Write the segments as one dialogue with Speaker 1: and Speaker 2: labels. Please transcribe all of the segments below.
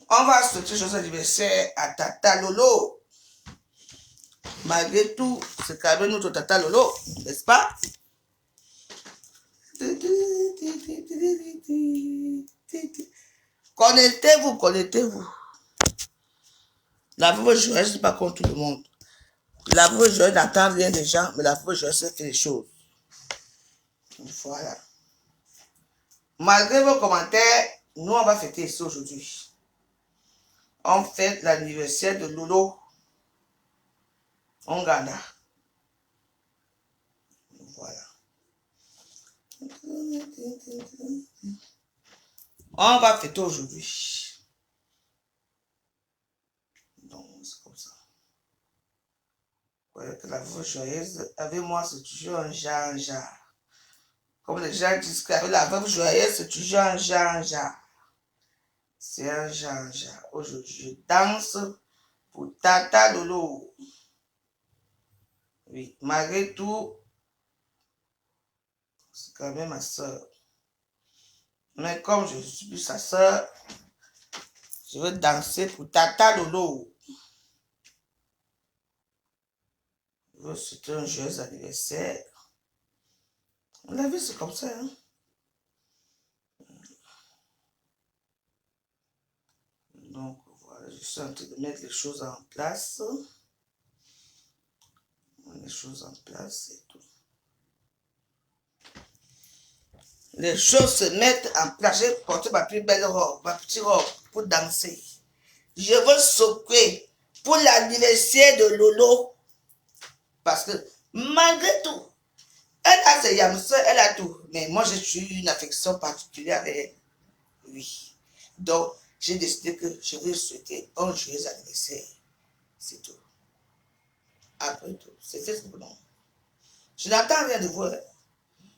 Speaker 1: On va souhaiter joyeux anniversaire à Tata Lolo. Malgré tout, c'est quand même notre Tata Lolo, n'est-ce pas? Connectez-vous, connectez-vous. La veuve joyeuse, c'est pas contre tout le monde. La veuve joyeuse n'attend rien des gens, mais la veuve joyeuse fait les choses. Voilà. Malgré vos commentaires, nous, on va fêter ici aujourd'hui. On fête l'anniversaire de Lolo. On gagne. Voilà. On va fêter aujourd'hui. Donc, c'est comme ça. Vous voyez que la veuve joyeuse, avec moi, c'est toujours un genre. Comme les gens disent qu'avec la veuve joyeuse, c'est toujours un genre. C'est un genre. Aujourd'hui, je danse pour Tata Lolo. Oui, malgré tout, c'est quand même ma soeur. Mais comme je suis plus sa soeur, je veux danser pour Tata Lolo. Je veux souhaiter un joyeux anniversaire. La vie, c'est comme ça. Hein? Donc, voilà, je suis en train de mettre les choses en place. Les choses en place et tout. Les choses se mettent en place. J'ai porté ma plus belle robe, ma petite robe pour danser. Je veux sauter pour l'anniversaire de Lolo. Parce que malgré tout, elle a ses yamseurs, elle a tout. Mais moi, j'ai eu une affection particulière avec elle. Oui. Donc, j'ai décidé que je vais souhaiter un joyeux anniversaire. C'est tout. Après tout, c'est fait ce que non. Je n'attends rien de vous.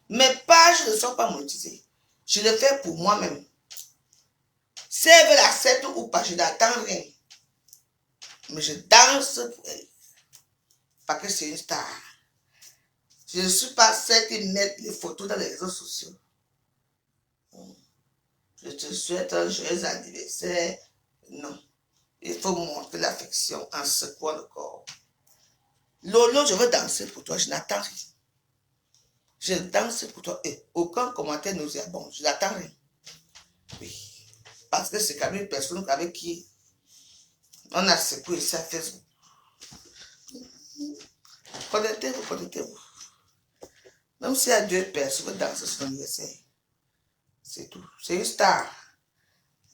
Speaker 1: Mes pages ne sont pas monétisées. Je le fais pour moi-même. Si elle veut l'accepter ou pas, je n'attends rien. Mais je danse pour elle. Parce que c'est une star. Je ne suis pas celle qui met les photos dans les réseaux sociaux. Je te souhaite un joyeux anniversaire. Non. Il faut montrer l'affection en secouant le corps. Lolo, je veux danser pour toi. Je n'attends rien. Je danse pour toi. Et aucun commentaire nauséabond. Je n'attends rien. Oui. Parce que c'est quand même une personne avec qui on a secoué ici à Facebook. Connectez-vous, connectez-vous. Même s'il y a 2 personnes qui dansent sur l'anniversaire. C'est tout. C'est une star.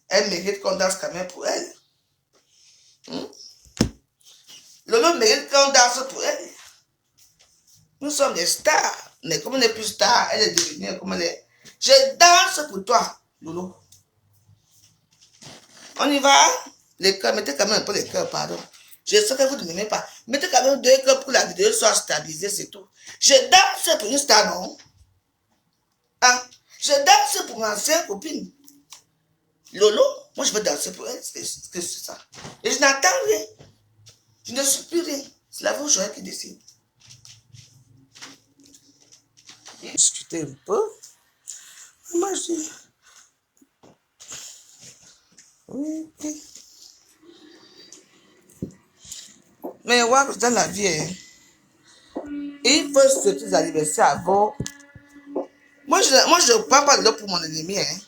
Speaker 1: Elle mérite qu'on danse quand même pour elle. Lolo mérite qu'on danse pour elle. Nous sommes des stars. Mais comme on n'est plus star, elle est devenue comme elle est. Je danse pour toi, Lolo. On y va? Les cœurs, mettez quand même un peu les cœurs, pardon. Je sais que vous ne m'aimez pas. Mettez quand même 2 cœurs pour que la vidéo soit stabilisée, c'est tout. Je danse pour une star, non? Hein? Je danse pour ma ancienne copine. Lolo, moi je veux danser pour elle. C'est ça. Et je n'attends rien. Je ne suis plus rien. C'est la veuve joyeuse qui décide. Discuter un peu. Moi je dis. Oui. Mais ouais, dans la vie, hein, il faut souhaiter des anniversaires avant. Moi, je ne parle pas de l'autre pour mon ennemi. Hein.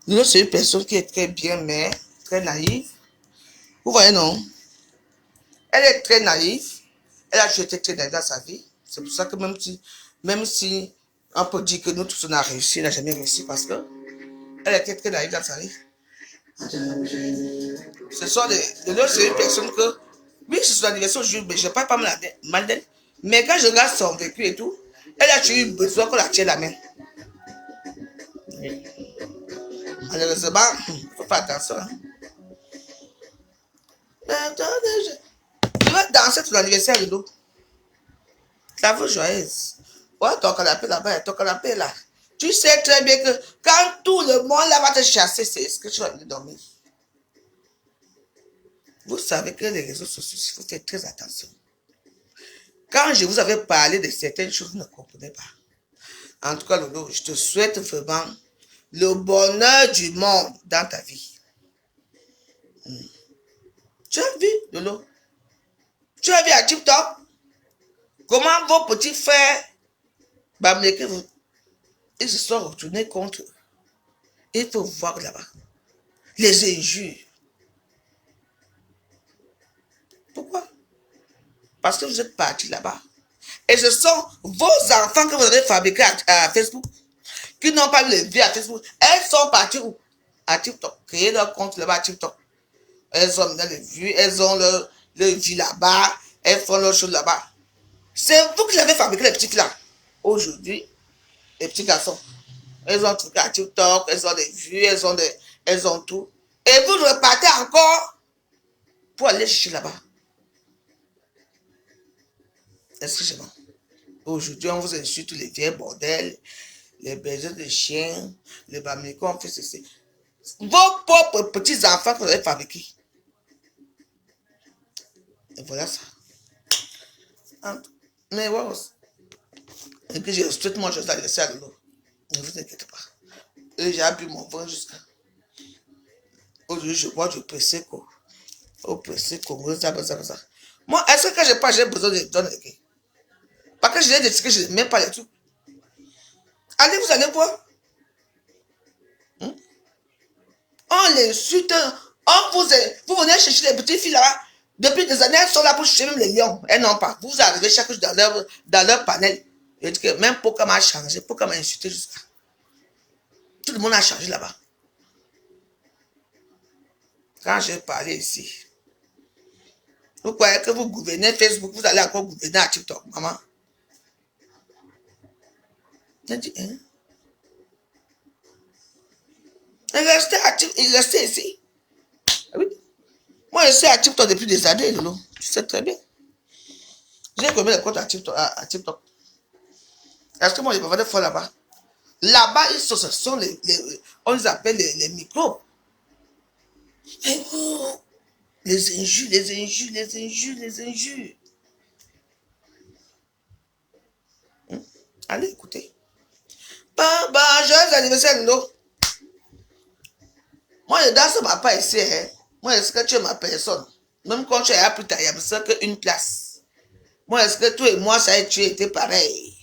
Speaker 1: Lolo, c'est une personne qui est très bien, mais très naïve. Vous voyez, non? Elle est très naïve. Elle a toujours été très naïve dans sa vie. C'est pour ça que même si on peut dire que nous tous on a réussi, elle n'a jamais réussi parce que elle était très naïve dans sa vie. Ce sont Lolo, c'est une personne que, oui, c'est son anniversaire aujourd'hui, mais je ne parle pas mal d'elle. Mais quand je regarde son vécu et tout, elle a toujours eu besoin qu'on la tienne la main. Malheureusement, il faut faire attention. Hein. Je veux danser ton anniversaire, Lolo. La veuve joyeuse. Ouais, ton canapé là-bas, ton canapé là. Tu sais très bien que quand tout le monde là va te chasser, c'est ce que tu vas venir dormir. Vous savez que les réseaux sociaux, il faut faire très attention. Quand je vous avais parlé de certaines choses, vous ne comprenez pas. En tout cas, Lolo, je te souhaite vraiment le bonheur du monde dans ta vie. Tu as vu, Lolo? Tu as vu à TikTok? Comment vos petits frères Bamileke, ils se sont retournés contre eux. Il faut voir là-bas. Les injures. Pourquoi? Parce que vous êtes partis là-bas. Et ce sont vos enfants que vous avez fabriqués à Facebook, qui n'ont pas eu les vies à Facebook. Elles sont parties où? À TikTok. Créer leur compte là-bas à TikTok. Elles ont les vues, elles ont leur vie là-bas, elles font leurs choses là-bas. C'est vous qui avez fabriqué les petits filles là. Aujourd'hui, les petits garçons. Elles ont tout à TikTok, elles ont des vues, elles ont tout. Et vous repartez encore pour aller chercher là-bas. Excusez-moi. Aujourd'hui, on vous insulte tous les vieux bordels, les bergers de chiens, les bamilekos, on fait ceci. Vos propres petits-enfants que vous avez fabriqués. Et voilà ça. Mais ouais, et puis je souhaite moi, je vais laisser à l'eau. Ne vous inquiétez pas. Et j'ai bu mon vin jusqu'à. Aujourd'hui, je bois du Prosecco. Au Prosecco, ça. Moi, est-ce que quand je parle, j'ai besoin de donner? Parce que je l'ai dit que je n'aime même pas les trucs. Allez, vous allez voir. On les suit. Vous venez chercher les petites filles là-bas. Depuis des années, elles sont là pour chercher même les lions. Elles n'ont pas. Vous arrivez chaque jour dans leur panel. Je dis que même Pokémon a changé. Pokémon a insulté jusqu'à. Tout le monde a changé là-bas. Quand j'ai parlé ici, vous croyez que vous gouvernez Facebook, vous allez encore gouverner à TikTok, maman? J'ai dit, hein? Il restait ici. Oui. Moi, je suis à TikTok depuis des années, Lolo. Tu sais très bien. J'ai combien de comptes à TikTok? Est-ce que moi, je peux faire des fois là-bas? Là-bas, ce sont on les appelle les microbes. Et oh, les injures. Allez, écoutez. Joyeux anniversaire, Lolo. Moi, je danse ma pas ici. Hein. Moi, est-ce que tu es ma personne? Même quand tu es à plus tard, il n'y a besoin qu'une place. Moi, est-ce que toi et moi, ça a tu été pareil?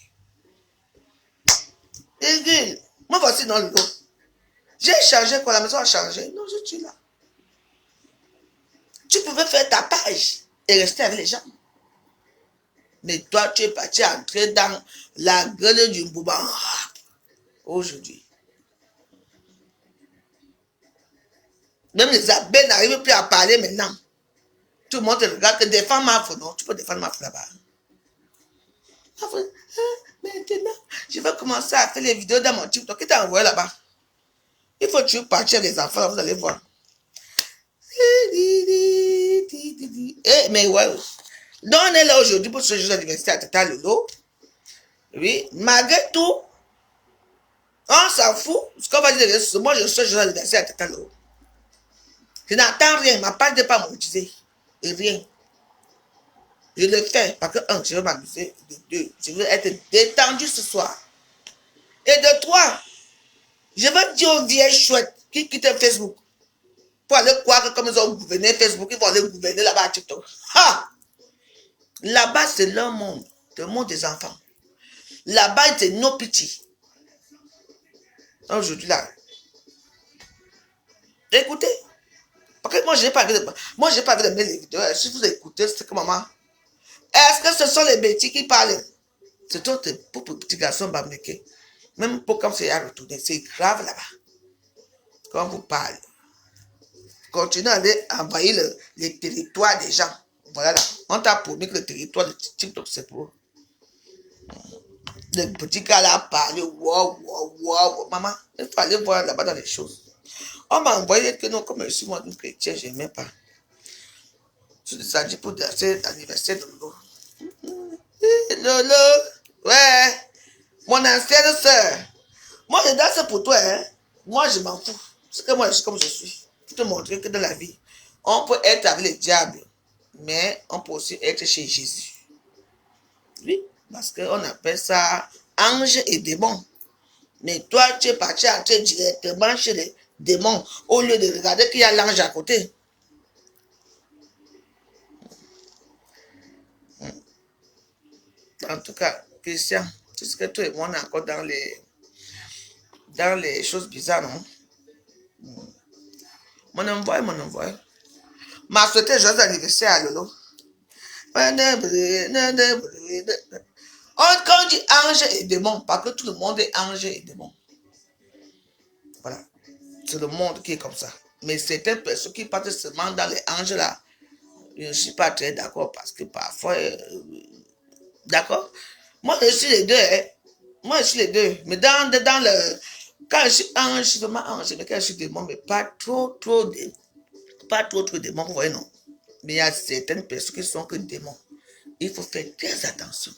Speaker 1: Et moi, voici dans le dos. J'ai changé quand la maison a changé. Non, je suis là. Tu pouvais faire ta page et rester avec les gens. Mais toi, tu es parti entrer dans la gueule du bouban aujourd'hui. Même les abeilles n'arrivent plus à parler maintenant. Tout le monde te regarde, te défend ma faute. Non, tu peux défendre ma faute là-bas. Maintenant, je vais commencer à faire les vidéos dans mon TikTok. Qui t'a envoyé là-bas? Il faut toujours partir avec les enfants, vous allez voir. Mais ouais. Donc, on est là aujourd'hui pour ce jour d'anniversaire à Tata Lolo. Oui, malgré tout, on s'en fout. Ce qu'on va dire, moi, je suis jour d'anniversaire à Tata Lolo. Je n'attends rien, ma page n'est pas monétisée. Et rien. Je le fais parce que, je veux m'amuser. De deux, je veux être détendu ce soir. Et de trois, je veux dire aux vieilles chouettes qui quittent Facebook pour aller croire que comme ils ont gouverné Facebook, ils vont aller gouverner là-bas à TikTok. Ha! Là-bas, c'est leur monde, le monde des enfants. Là-bas, c'est nos petits. Aujourd'hui, là. Écoutez. Parce que moi, je n'ai pas envie de mettre les vidéos. Si vous écoutez, c'est que maman. Est-ce que ce sont les bêtises qui parlent? C'est toi, tes pauvres petits garçons bamilekés. Même pour quand c'est à retourner, c'est grave là-bas. Quand vous parlez. Continuez à aller envahir les territoires des gens. Voilà là. On t'a promis que le territoire de TikTok, c'est pour les petits gars là parler. Wow. Maman, il faut aller voir là-bas dans les choses. On m'a envoyé que non, comme je suis moi un chrétien, je n'aime pas. Je suis dit pour danser l'anniversaire de Lolo. Lolo, ouais, mon ancienne soeur. Moi, je danse pour toi, hein. Moi, je m'en fous. Parce que moi, je suis comme je suis. Pour te montrer que dans la vie, on peut être avec le diable, mais on peut aussi être chez Jésus. Oui, parce qu'on appelle ça ange et démon. Mais toi, tu es parti entrer directement chez les démons au lieu de regarder qu'il y a l'ange à côté. En tout cas, Christian, tout ce que toi et moi on est encore dans les choses bizarres, non? Mon envoyé, mon envoyé. M'a souhaité joyeux anniversaire à Lolo. Quand on dit ange et démon, parce que tout le monde est ange et démon. Voilà. C'est le monde qui est comme ça. Mais certaines personnes qui partent seulement dans les anges là, je ne suis pas très d'accord parce que parfois, d'accord? Moi, je suis les deux. Hein. Moi, je suis les deux. Mais dans le... Quand je suis ange, je suis vraiment ange. Mais quand je suis démon, mais pas trop démon, vous voyez, non? Mais il y a certaines personnes qui sont que démons. Il faut faire très attention.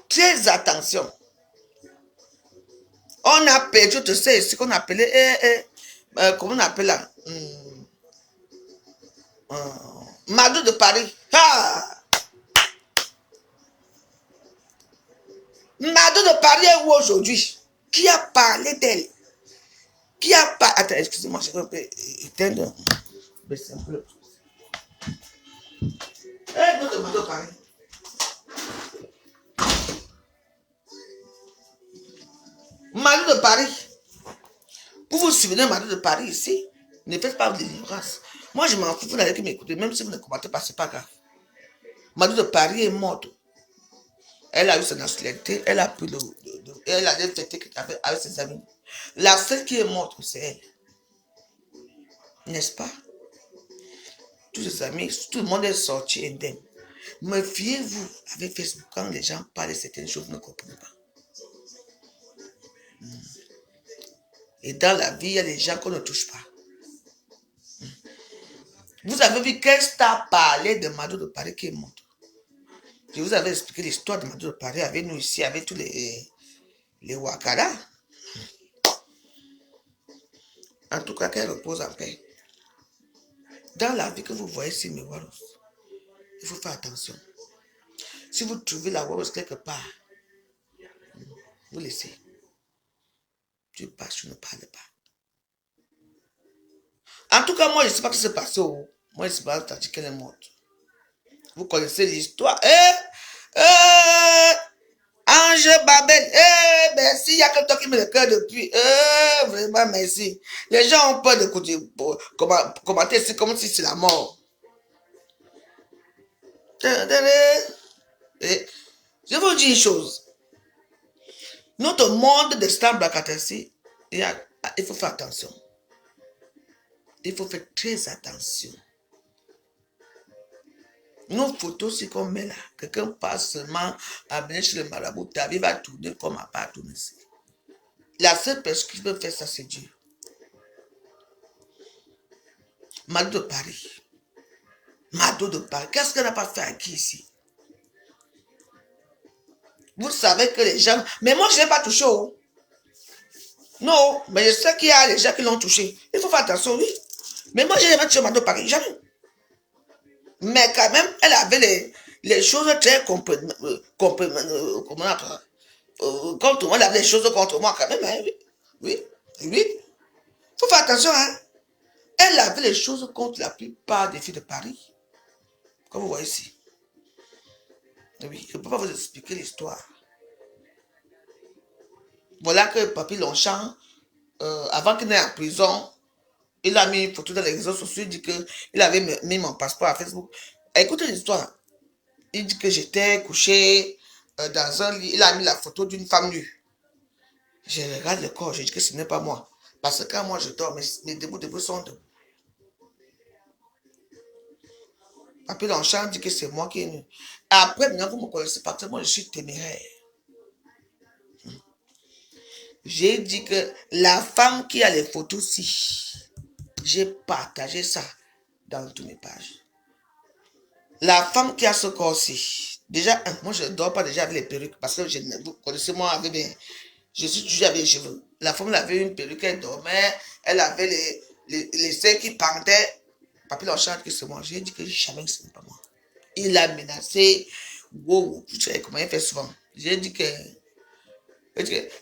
Speaker 1: Très attention. On a perdu, tu sais, ce qu'on appelait, comment on appelle là? Madou de Paris. Ah! Madou de Paris est où aujourd'hui? Qui a parlé d'elle? Qui a parlé? Attends, excusez-moi, je vais éteindre. Baisser un peu. Madou de Paris. Madou de Paris. Vous vous souvenez de Madou de Paris ici? Ne faites pas de l'ignorance. Moi, je m'en fous, vous n'allez que m'écouter, même si vous ne commentez pas, c'est pas grave. Madou de Paris est morte. Elle a eu sa nationalité, elle a pris elle a des fêtes avec ses amis. La seule qui est morte, c'est elle. N'est-ce pas? Tous ses amis, tout le monde est sorti indemne. Mais fiez-vous avec Facebook, quand les gens parlent de certaines choses, vous ne comprenez pas. Et dans la vie, il y a des gens qu'on ne touche pas. Vous avez vu quelle star parlait de Madou de Paris qui est morte? Je vous avais expliqué l'histoire de Madou de Paris avec nous ici, avec tous les Wakara. En tout cas, qu'elle repose en paix. Dans la vie que vous voyez sur mes Waros, il faut faire attention. Si vous trouvez la Waros quelque part, vous laissez. Tu passes, tu ne parles pas. En tout cas, moi, je ne sais pas ce qui s'est passé. Moi, je ne sais pas qu'elle est morte. Vous connaissez l'histoire. Ange Babel, merci, il y a que toi qui me le cœur depuis. Vraiment, merci. Les gens ont peur de commenter ici comme si c'est la mort. Je vous dis une chose. Notre monde de Star Blackatassi, il faut faire attention. Il faut faire très attention. Nos photos, c'est qu'on met là. Quelqu'un passe seulement à venir chez le marabout, ta vie va tourner comme à pas tourner. La seule personne qui peut faire ça, c'est Dieu. Madou de Paris. Madou de Paris. Qu'est-ce qu'elle n'a pas fait à qui ici? Vous savez que les gens... Mais moi, je n'ai pas touché. Oh. Non, mais je sais qu'il y a les gens qui l'ont touché. Il faut faire attention, oui. Mais moi, je n'ai pas touché Madou de Paris. Jamais. Mais quand même, elle avait les choses très contre moi. Elle avait les choses contre moi quand même. Hein, oui. Il faut faire attention. Hein. Elle avait les choses contre la plupart des filles de Paris. Comme vous voyez ici. Oui, je ne peux pas vous expliquer l'histoire. Voilà que Papy Longchamp, avant qu'il n'ait en prison, il a mis une photo dans les réseaux sociaux, il dit qu'il avait mis mon passeport à Facebook. Écoutez l'histoire. Il dit que j'étais couché dans un lit. Il a mis la photo d'une femme nue. Je regarde le corps, je dis que ce n'est pas moi. Parce que quand moi je dors, mes debout sont debout. Papy Longchamp dit que c'est moi qui est nu. Après, maintenant, vous me connaissez parce que moi je suis téméraire. J'ai dit que la femme qui a les photos-ci, j'ai partagé ça dans toutes mes pages. La femme qui a ce corps-ci, déjà, moi je ne dors pas déjà avec les perruques parce que vous connaissez moi avec mes... Je suis toujours avec les cheveux. La femme elle avait une perruque, elle dormait, elle avait les seins qui pendaient. Papy Longchamp que c'est moi. J'ai dit que jamais ce n'est pas moi. Il a menacé. Wow, vous savez comment il fait souvent. J'ai dit que...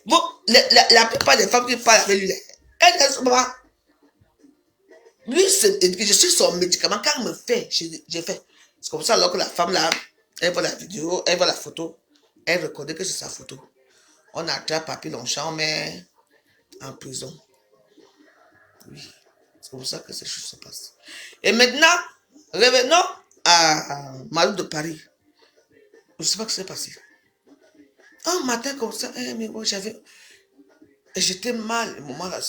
Speaker 1: Bon, la plupart des femmes qui parlent avec lui, elles ne sont pas. Lui, je suis son médicament. Quand il me fait, j'ai fait. C'est comme ça alors que la femme là, Elle voit la vidéo, elle voit la photo. Elle reconnaît que c'est sa photo. On attrape Papy Longchamp, on met en prison. Oui. C'est pour ça que ces choses se passent. Et maintenant, revenons à Malou de Paris. Je ne sais pas ce qui s'est passé. Un matin comme ça, mais bon, j'étais mal, le moment là,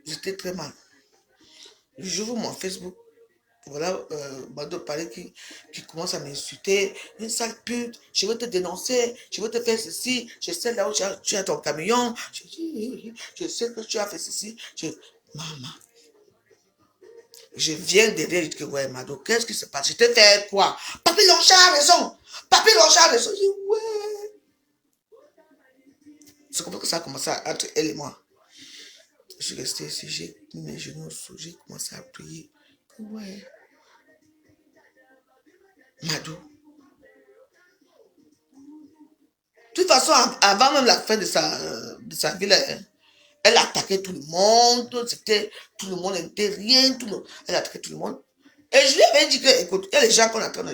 Speaker 1: j'étais très mal. J'ouvre mon Facebook. Voilà, Malou de Paris qui commence à m'insulter. Une sale pute, je veux te dénoncer, je veux te faire ceci. Je sais là où tu as ton camion. Je sais que tu as fait ceci. Maman. Je viens derrière, je dis que ouais, Mado, qu'est-ce qui se passe? Je t'ai fait quoi? Papy Longchamp a raison! Papy Longchamp a raison! Je dis ouais. C'est comme ça que ça a commencé entre elle et moi. Je suis resté ici, j'ai mis mes genoux sous, j'ai commencé à prier. Ouais. Mado. De toute façon, avant même la fin de sa vie, elle attaquait tout le monde. C'était, tout le monde n'était rien. Elle attaquait tout le monde. Et je lui avais dit que, écoute, il y a les gens qu'on attend,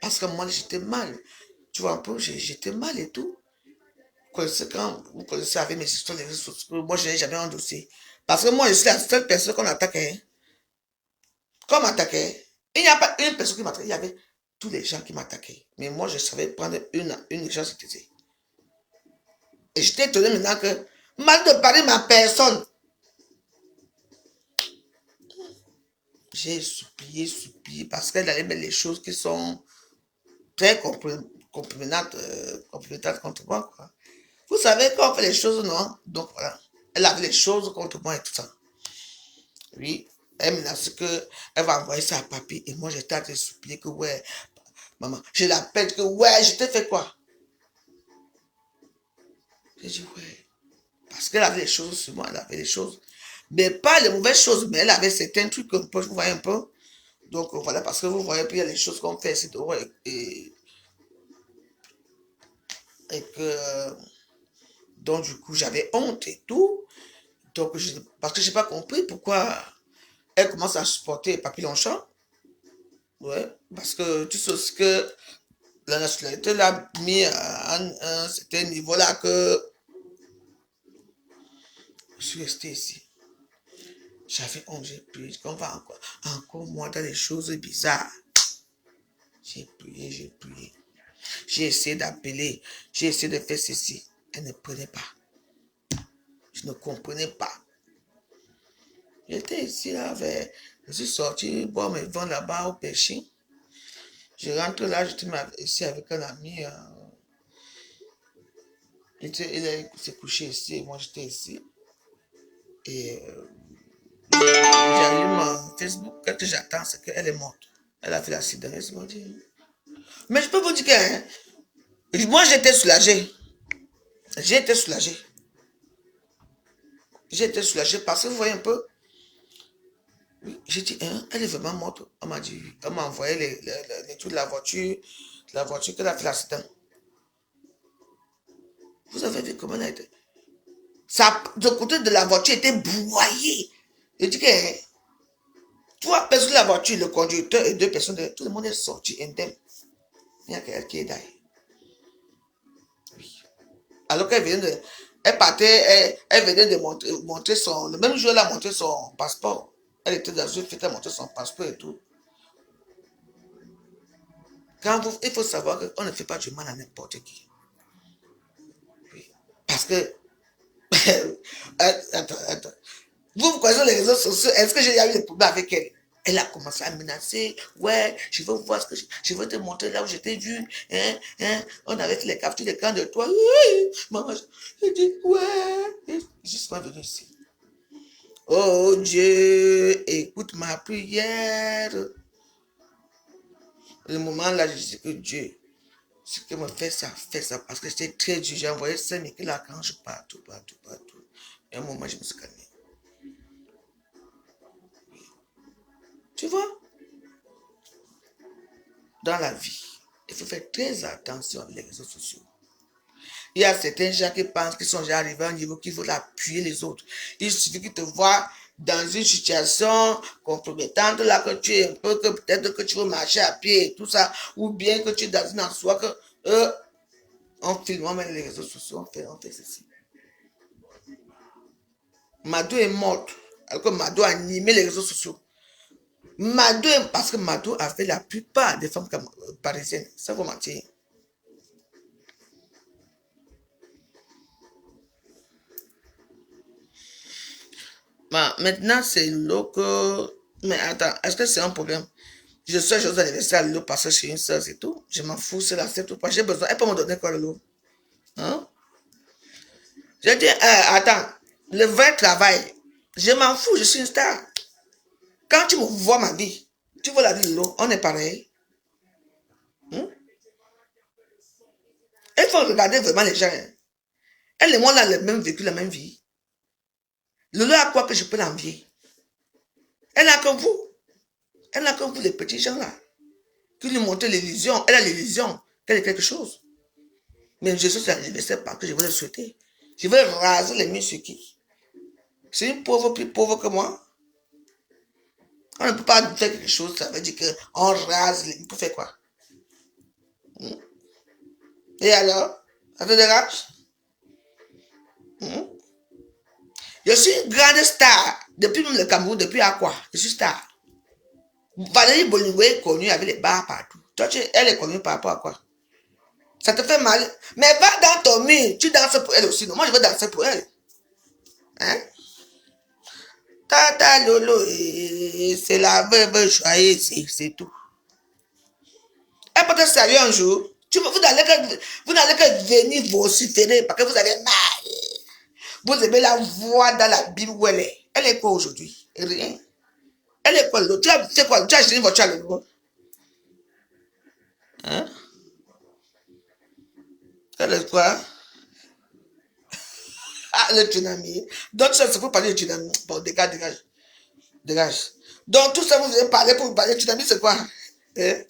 Speaker 1: parce que moi, j'étais mal. Tu vois un peu, j'étais mal et tout. Quand vous connaissez avec mes histoires, les réseaux sociaux, moi, je n'ai jamais endossé. Parce que moi, je suis la seule personne qu'on attaquait. Qu'on m'attaquait. Il n'y a pas une personne qui m'attaquait. Il y avait tous les gens qui m'attaquaient. Mais moi, je savais prendre une chance. Et j'étais étonné maintenant que, mal de parler ma personne. J'ai supplié, parce qu'elle allait mettre les choses qui sont très complimentantes contre moi, quoi. Vous savez quand on fait les choses, non? Donc voilà. Elle avait les choses contre moi et tout ça. Oui. Elle menace que elle va envoyer ça à papy. Et moi, j'étais en train de supplier que ouais, maman, je l'appelle que ouais, je t'ai fait quoi? J'ai dit ouais. Parce qu'elle avait les choses sur moi, elle avait les choses. Mais pas les mauvaises choses, mais elle avait certains trucs que vous voyez un peu. Donc voilà, parce que vous voyez, puis il y a les choses qu'on fait, c'est drôle. Et que, donc du coup, j'avais honte et tout. Donc, parce que je n'ai pas compris pourquoi elle commence à supporter Papy Longchamp. Ouais, parce que tu sais ce que la nationalité l'a mis à un certain niveau là que je suis resté ici. J'avais honte, j'ai prié, qu'on va encore moi dans les choses bizarres. J'ai prié. J'ai essayé d'appeler, j'ai essayé de faire ceci. Elle ne prenait pas. Je ne comprenais pas. J'étais ici là, je suis sorti boire mes vins là-bas au pêcher. Je rentre là, j'étais ici avec un ami. Il s'est couché ici et moi j'étais ici. Et j'allume Facebook, ce que j'attends, c'est qu'elle est morte. Elle a fait l'accident. Mais je peux vous dire que hein, moi j'étais soulagé. J'étais soulagé. J'étais soulagé parce que vous voyez un peu. Oui, j'ai dit, hein, elle est vraiment morte. On m'a dit, on m'a envoyé les trucs de la voiture qu'elle a fait l'accident. Vous avez vu comment elle a été. Le côté de la voiture était broyé. Je dis que hein, 3 personnes de la voiture, le conducteur et 2 personnes, tout le monde est sorti indemne. Il y a quelqu'un qui est d'ailleurs. Oui. Alors qu'elle venait de. Elle partait, elle venait de montrer son. Le même jour, elle a montré son passeport. Elle était dans une fête, elle a montré son passeport et tout. Il faut savoir qu'on ne fait pas du mal à n'importe qui. Oui. Parce que. Attends. Vous connaissez les réseaux sociaux. Est-ce que j'ai eu des problèmes avec elle? Elle a commencé à menacer. Ouais, je veux voir ce que je veux te montrer là où je t'ai vu. On avait fait les captures d'écran de toi. Oui, maman, je dis ouais. Je suis pas venu ici. Oh Dieu, écoute ma prière. Le moment là, je dis que Dieu, ce qui me fait ça, parce que j'étais très dur. J'ai envoyé 5 000 là quand je partout. Et à un moment, je me suis calmé. Tu vois, dans la vie, il faut faire très attention avec les réseaux sociaux. Il y a certains gens qui pensent qu'ils sont déjà arrivés à un niveau qu'il faut appuyer les autres. Il suffit qu'ils te voient dans une situation compromettante, là, que tu es un peu, que peut-être que tu veux marcher à pied et tout ça, ou bien que tu es dans une assoie, que on filme, on met les réseaux sociaux, on fait ceci. Mado est morte, alors que Mado a animé les réseaux sociaux. Mado, parce que Mado a fait la plupart des femmes parisiennes, ça vous mentir. Maintenant, c'est l'eau que... Mais attends, est-ce que c'est un problème? Je sais, je aux anniversaire à l'eau parce que je suis une soeur, c'est tout. Je m'en fous, c'est la ou pas. J'ai besoin. Elle peut me donner quoi, l'eau? Hein? Je dis, attends, le vrai travail, je m'en fous, je suis une star. Quand tu me vois ma vie, tu vois la vie de l'eau, on est pareil. Hein? Il faut regarder vraiment les gens. Hein. Elle et moi, on a le même vécu, la même vie. Lolo a quoi que je peux l'envier? Elle n'a que vous. Elle n'a que vous, les petits gens là. Qui lui montrent l'illusion. Elle a l'illusion qu'elle est quelque chose. Mais je suis sur l'anniversaire parce que je veux le souhaiter. Je veux raser les murs sur qui? C'est une pauvre plus pauvre que moi. On ne peut pas faire quelque chose, ça veut dire qu'on rase les murs. Pour faire quoi? Et alors? Ça te dérange? Je suis une grande star. Depuis même le Cameroun, depuis à quoi? Je suis star. Valérie Bolingo est connue avec les bars partout. Toi, elle est connue par rapport à quoi? Ça te fait mal. Mais va dans ton mur. Tu danses pour elle aussi. Non, moi, je veux danser pour elle. Hein? Tata Lolo, c'est la veuve joyeuse, c'est tout. Elle peut te saluer un jour. Vous n'allez que venir vociférer parce que vous avez mal. Vous aimez la voir dans la Bible où elle est. Elle est quoi aujourd'hui? Rien. Elle est quoi? Tu as fait quoi? Tu as acheté une voiture à l'euro? Hein? Elle est quoi? Ah, le tsunami. Donc, ça, c'est pour parler de tsunami. Bon, dégage, dégage. Dégage. Donc, tout ça, vous avez parlé pour parler de tsunami, c'est quoi? Hein?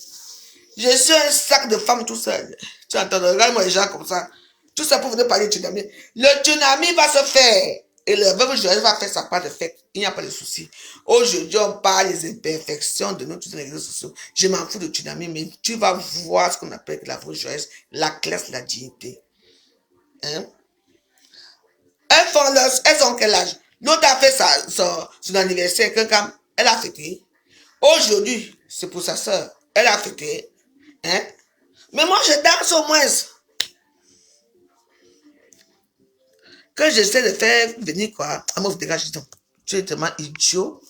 Speaker 1: Je suis un sac de femmes tout seul. Tu entends, regarde-moi les gens comme ça. Tout ça pour venir parler de tsunami. Le tsunami va se faire. Et le veuve Joël va faire sa part de fait. Il n'y a pas de souci. Aujourd'hui, on parle des imperfections de nous tous les réseaux sociaux. Je m'en fous de tsunami, mais tu vas voir ce qu'on appelle la veuve Joël, la classe, la dignité. Hein? Elles ont quel âge? L'autre a fait son anniversaire, quelqu'un, elle a fêté. Aujourd'hui, c'est pour sa soeur. Elle a fêté. Hein? Mais moi, je danse au moins. Quand j'essaie de faire venir quoi, à moi, vous dégagez donc. Tu es tellement idiot.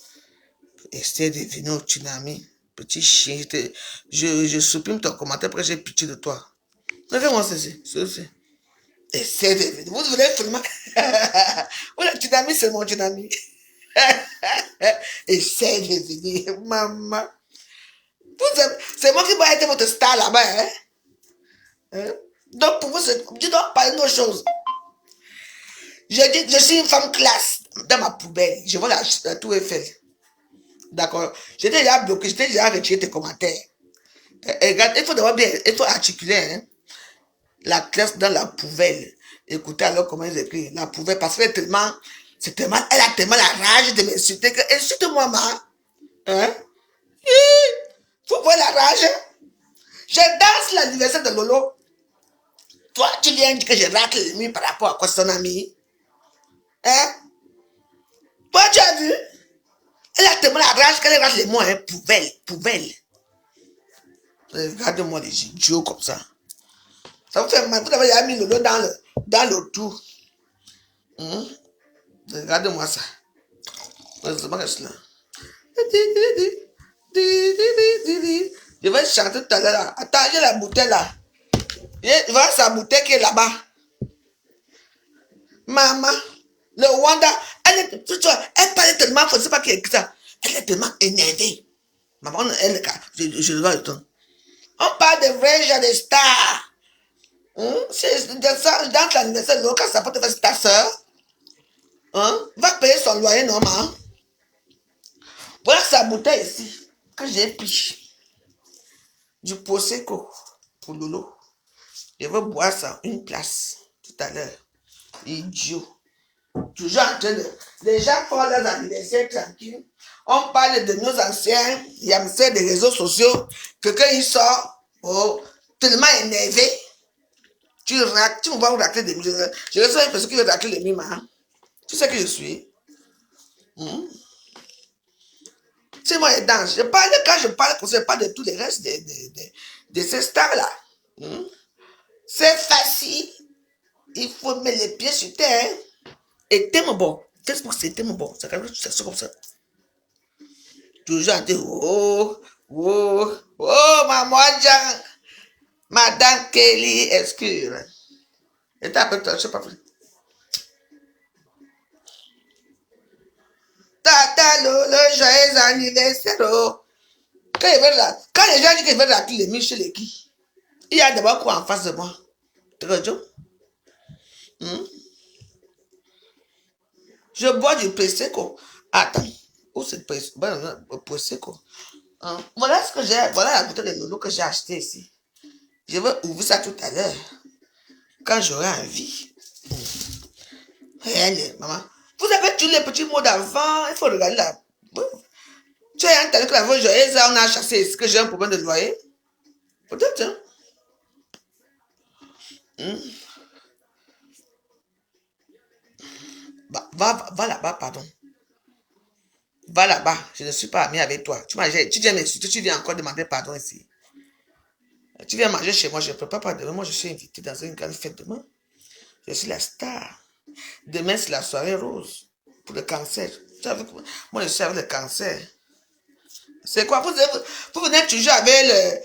Speaker 1: Essaie de venir au tsunami. Petit chien, je supprime ton commentaire parce que j'ai pitié de toi. Regarde-moi ceci. Essaie de venir. Vous voulez vraiment. Le tsunami, c'est mon tsunami. Essaie de venir, maman. C'est moi qui vais être votre star là-bas. Hein? Hein? Donc, pour vous, tu dois parler d'autre chose. Je suis une femme classe dans ma poubelle. Je vois la tour Eiffel. D'accord. J'étais déjà bloqué, j'étais déjà retiré tes commentaires. Regarde, il faut d'abord bien, il faut articuler hein, la classe dans la poubelle. Écoutez alors comment ils écrivent la poubelle parce que elle a tellement la rage de m'insulter que insulte-moi, ma. Hein? Faut voir la rage. Je danse l'anniversaire de Lolo. Toi, tu viens dire que je rate les nuits par rapport à quoi son ami. Hein? Toi, tu as vu? Elle a tellement la rage qu'elle rate les mots, hein? Poubelle. Regarde-moi les idiots comme ça. Ça vous fait mal. Vous avez mis Lolo dans le tout. Regarde-moi ça. Heureusement que je suis là. Je vais chanter tout à l'heure. Attends, j'ai la bouteille là. Voilà sa bouteille qui est là-bas. Maman, le Wanda, elle parlait tellement, je ne sais pas qui est ça. Elle est tellement énervée. Maman, je le vois le temps. On parle de vrais gens, des stars. C'est dans l'anniversaire, quand ça peut te faire ta soeur. Va payer son loyer normal. Voilà sa bouteille ici, que j'ai pris. Du Prosecco pour Lolo. Je veux boire ça, une place, tout à l'heure. Idiot. Toujours en train de... Les gens font leurs anniversaires tranquilles. On parle de nos anciens, il y a des réseaux sociaux. Quelqu'un il sort, oh, tellement énervé. Tu me vas racler des mimes. Je ressens une personne qui veut racler les mimes. Hein. Tu sais que je suis. C'est moi les danses. Quand je parle, je parle de tous les restes de ces stars-là. C'est facile. Il faut mettre les pieds sur terre. Et tellement bon. Facebook, c'est tellement bon. C'est comme ça. Toujours en disant, oh, oh, oh, maman Jean, Madame Kelly, excuse. Et t'as appelé toi, je sais pas. Tata Lolo, joyeux anniversaire. Oh. Quand les gens disent qu'ils veulent racler les mille chez les qui, il y a d'abord quoi en face de moi? Très bien. Je bois du Prosecco. Attends. Où c'est le Prosecco? Voilà ce que j'ai. Voilà la bouteille de Lolo que j'ai acheté ici. Je vais ouvrir ça tout à l'heure. Quand j'aurai envie. Rien, maman. Vous avez tous les petits mots d'avant. Il faut regarder là. Tu as entendu que la voix joyeuse, on a chassé. Est-ce que j'ai un problème de loyer? Peut-être, hein? Va là-bas, pardon. Va là-bas. Je ne suis pas ami avec toi. Tu viens m'insulter, tu viens encore demander pardon ici. Tu viens manger chez moi, je ne prépare pas demain. Moi, je suis invité dans une grande fête demain. Je suis la star. Demain, c'est la soirée rose pour le cancer. Moi, je suis avec le cancer. C'est quoi? Vous venez toujours avec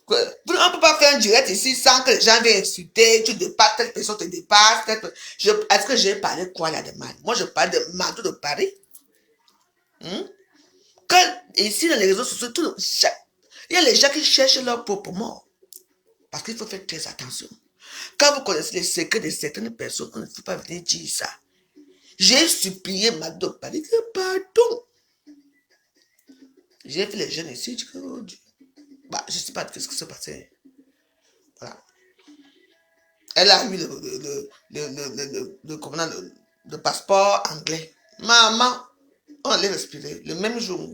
Speaker 1: on ne peut pas faire un direct ici sans que les gens viennent insulter. Tu dépasses, telle personne te dépasse. Est-ce que j'ai parlé quoi là de mal? Moi, je parle de Mado de Paris. Quand, ici, dans les réseaux sociaux, il y a les gens qui cherchent leur propre mort. Parce qu'il faut faire très attention. Quand vous connaissez les secrets de certaines personnes, on ne faut pas venir dire ça. J'ai supplié Mado de Paris, pardon. J'ai fait les jeunes ici, je dis, oh Dieu. Bah, je ne sais pas ce qui s'est passé. Voilà. Elle a eu le passeport anglais. Maman, on allait respirer. Le même jour, on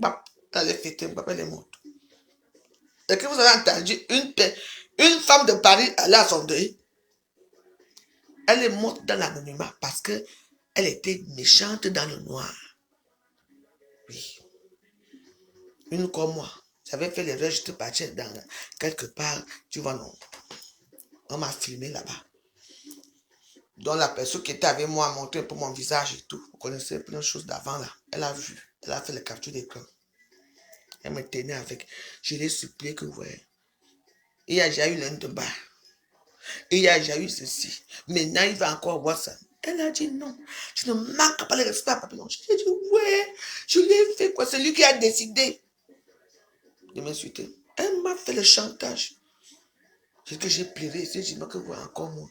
Speaker 1: allait fêter, elle est morte. Et que vous avez entendu, une femme de Paris allait à son deuil. Elle est morte dans l'anonymat parce qu'elle était méchante dans le noir. Oui. Une comme moi. J'avais fait l'erreur, je te partais dans quelque part, tu vois, non. On m'a filmé là-bas. Donc la personne qui était avec moi a montré pour mon visage et tout. Vous connaissez plein de choses d'avant là. Elle a vu. Elle a fait le capture d'écran. Elle me tenait avec. Je l'ai supplié que ouais. Il y a déjà eu l'un de bas. Il y a déjà eu ceci. Maintenant, il va encore voir ça. Elle a dit non. Tu ne manques pas le respect à Papillon. J'ai dit ouais. Je lui ai fait quoi? C'est lui qui a décidé de m'insulter. Elle m'a fait le chantage. J'ai dit que j'ai pleuré. J'ai dit que voilà encore moi.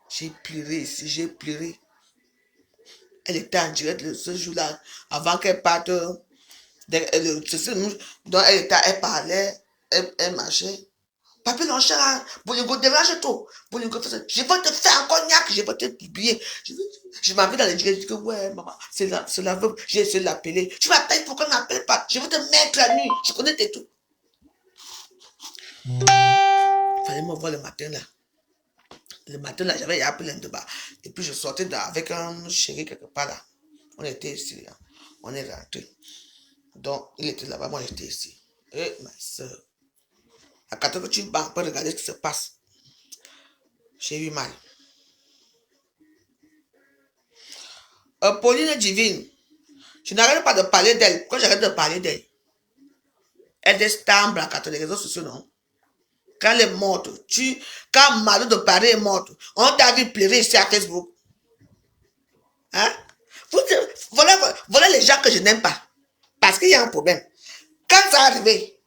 Speaker 1: J'ai pleuré ici. J'ai pleuré. Elle était en direct ce jour-là, avant qu'elle parte. Donc, elle parlait, elle marchait. Papi Lonchard, Bolingo dérange tout. Bolingo, je vais te faire un cognac, je vais te publier. Je m'en vais dans les direct, je dis que ouais, maman, c'est la veuve, j'ai essayé de l'appeler. Tu m'appelles, pourquoi tu ne m'appelles pas? Je vais te mettre la nuit, je connais tes trucs. Il fallait me voir le matin là. Le matin là, j'avais appelé un débat. Et puis je sortais avec un chéri quelque part là. On était ici, là. On est rentré. Donc, il était là-bas, moi j'étais ici. Et ma soeur, à 4 heures, tu vas un peu regarder ce qui se passe. J'ai eu mal. Pauline Divine, je n'arrête pas de parler d'elle. Pourquoi j'arrête de parler d'elle? Elle est stable à les réseaux sociaux, non? Quand elle est morte, quand Malo de Paris est morte, on t'a vu pleurer ici à Facebook. Hein? Voilà les gens que je n'aime pas. Parce qu'il y a un problème. Quand ça arrivé,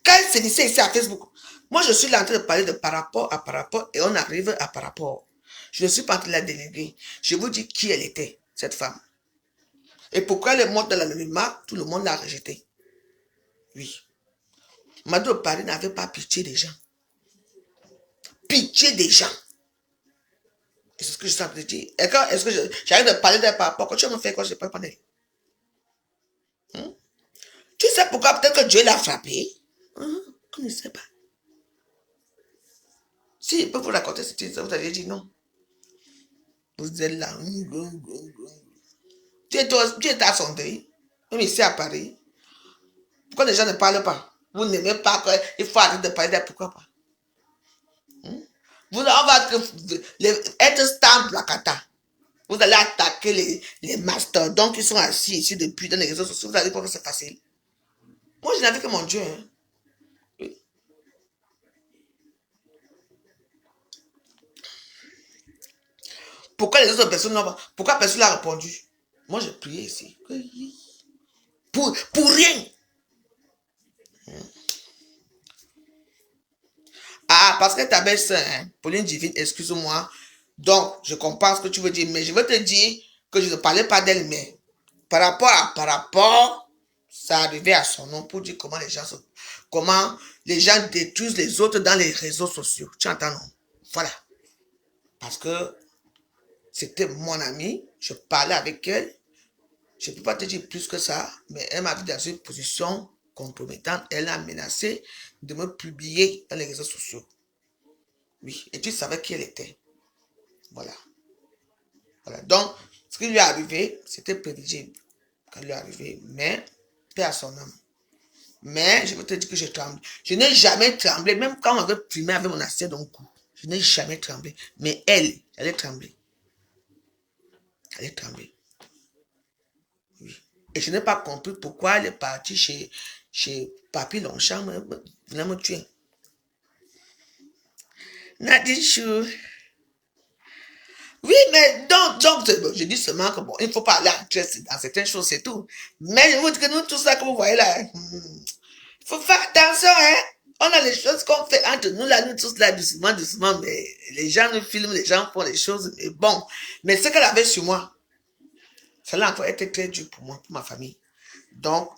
Speaker 1: quand il se disait ici à Facebook, moi je suis là en train de parler de par rapport et on arrive à par rapport. Je ne suis pas en train de la déléguer. Je vous dis qui elle était, cette femme. Et pourquoi elle est morte dans l'anonymat, tout le monde l'a rejetée. Oui. Mado Paris n'avait pas pitié des gens. Pitié des gens. C'est ce que je suis en train de dire. Et quand est-ce que j'arrive de parler d'elle par rapport, quand tu vas me faire quoi, je ne peux pas d'elle. Tu sais pourquoi peut-être que Dieu l'a frappé? On ne sait pas. Si il peut vous raconter cette histoire, vous allez dire non. Vous êtes là. Tu es à son deuil. Même ici à Paris. Pourquoi les gens ne parlent pas? Vous n'aimez pas qu'il faut arrêter de parler d'elle. Pourquoi pas? On va être stamp placata. Vous allez attaquer les mastodontes qui sont assis ici depuis dans les réseaux sociaux. Vous allez voir que c'est facile. Moi, je n'avais que mon Dieu. Hein. Oui. Pourquoi les autres personnes n'ont pas... Pourquoi personne n'a répondu? Moi, j'ai prié ici. Pour rien. Ah, parce que ta belle-sœur, hein, Pauline Divine, excuse-moi. Donc, je comprends ce que tu veux dire, mais je veux te dire que je ne parlais pas d'elle, mais par rapport, ça arrivait à son nom pour dire comment les gens détruisent les autres dans les réseaux sociaux. Tu entends, non? Voilà. Parce que c'était mon amie, je parlais avec elle. Je ne peux pas te dire plus que ça, mais elle m'a mis dans une position compromettante. Elle a menacé de me publier dans les réseaux sociaux. Oui, et tu savais qui elle était. Voilà. Voilà. Donc, ce qui lui est arrivé, c'était prévisible quand lui est arrivé, mais paix à son âme. Mais je veux te dire que je tremble. Je n'ai jamais tremblé, même quand on avait primé avec mon assiette dans le cou. Je n'ai jamais tremblé. Mais elle est tremblée. Elle est tremblée. Oui. Et je n'ai pas compris pourquoi elle est partie chez Papy Longchamp, venait me tuer. Nadine Chou. Oui, mais donc, je dis seulement que bon, il ne faut pas aller dans certaines choses, c'est tout. Mais je vous dis que nous, tout ça que vous voyez là, il faut faire attention, hein. On a les choses qu'on fait entre nous là, nous tous là, doucement, mais les gens nous filment, les gens font les choses, mais bon. Mais ce qu'elle avait sur moi, cela a encore été très dur pour moi, pour ma famille. Donc,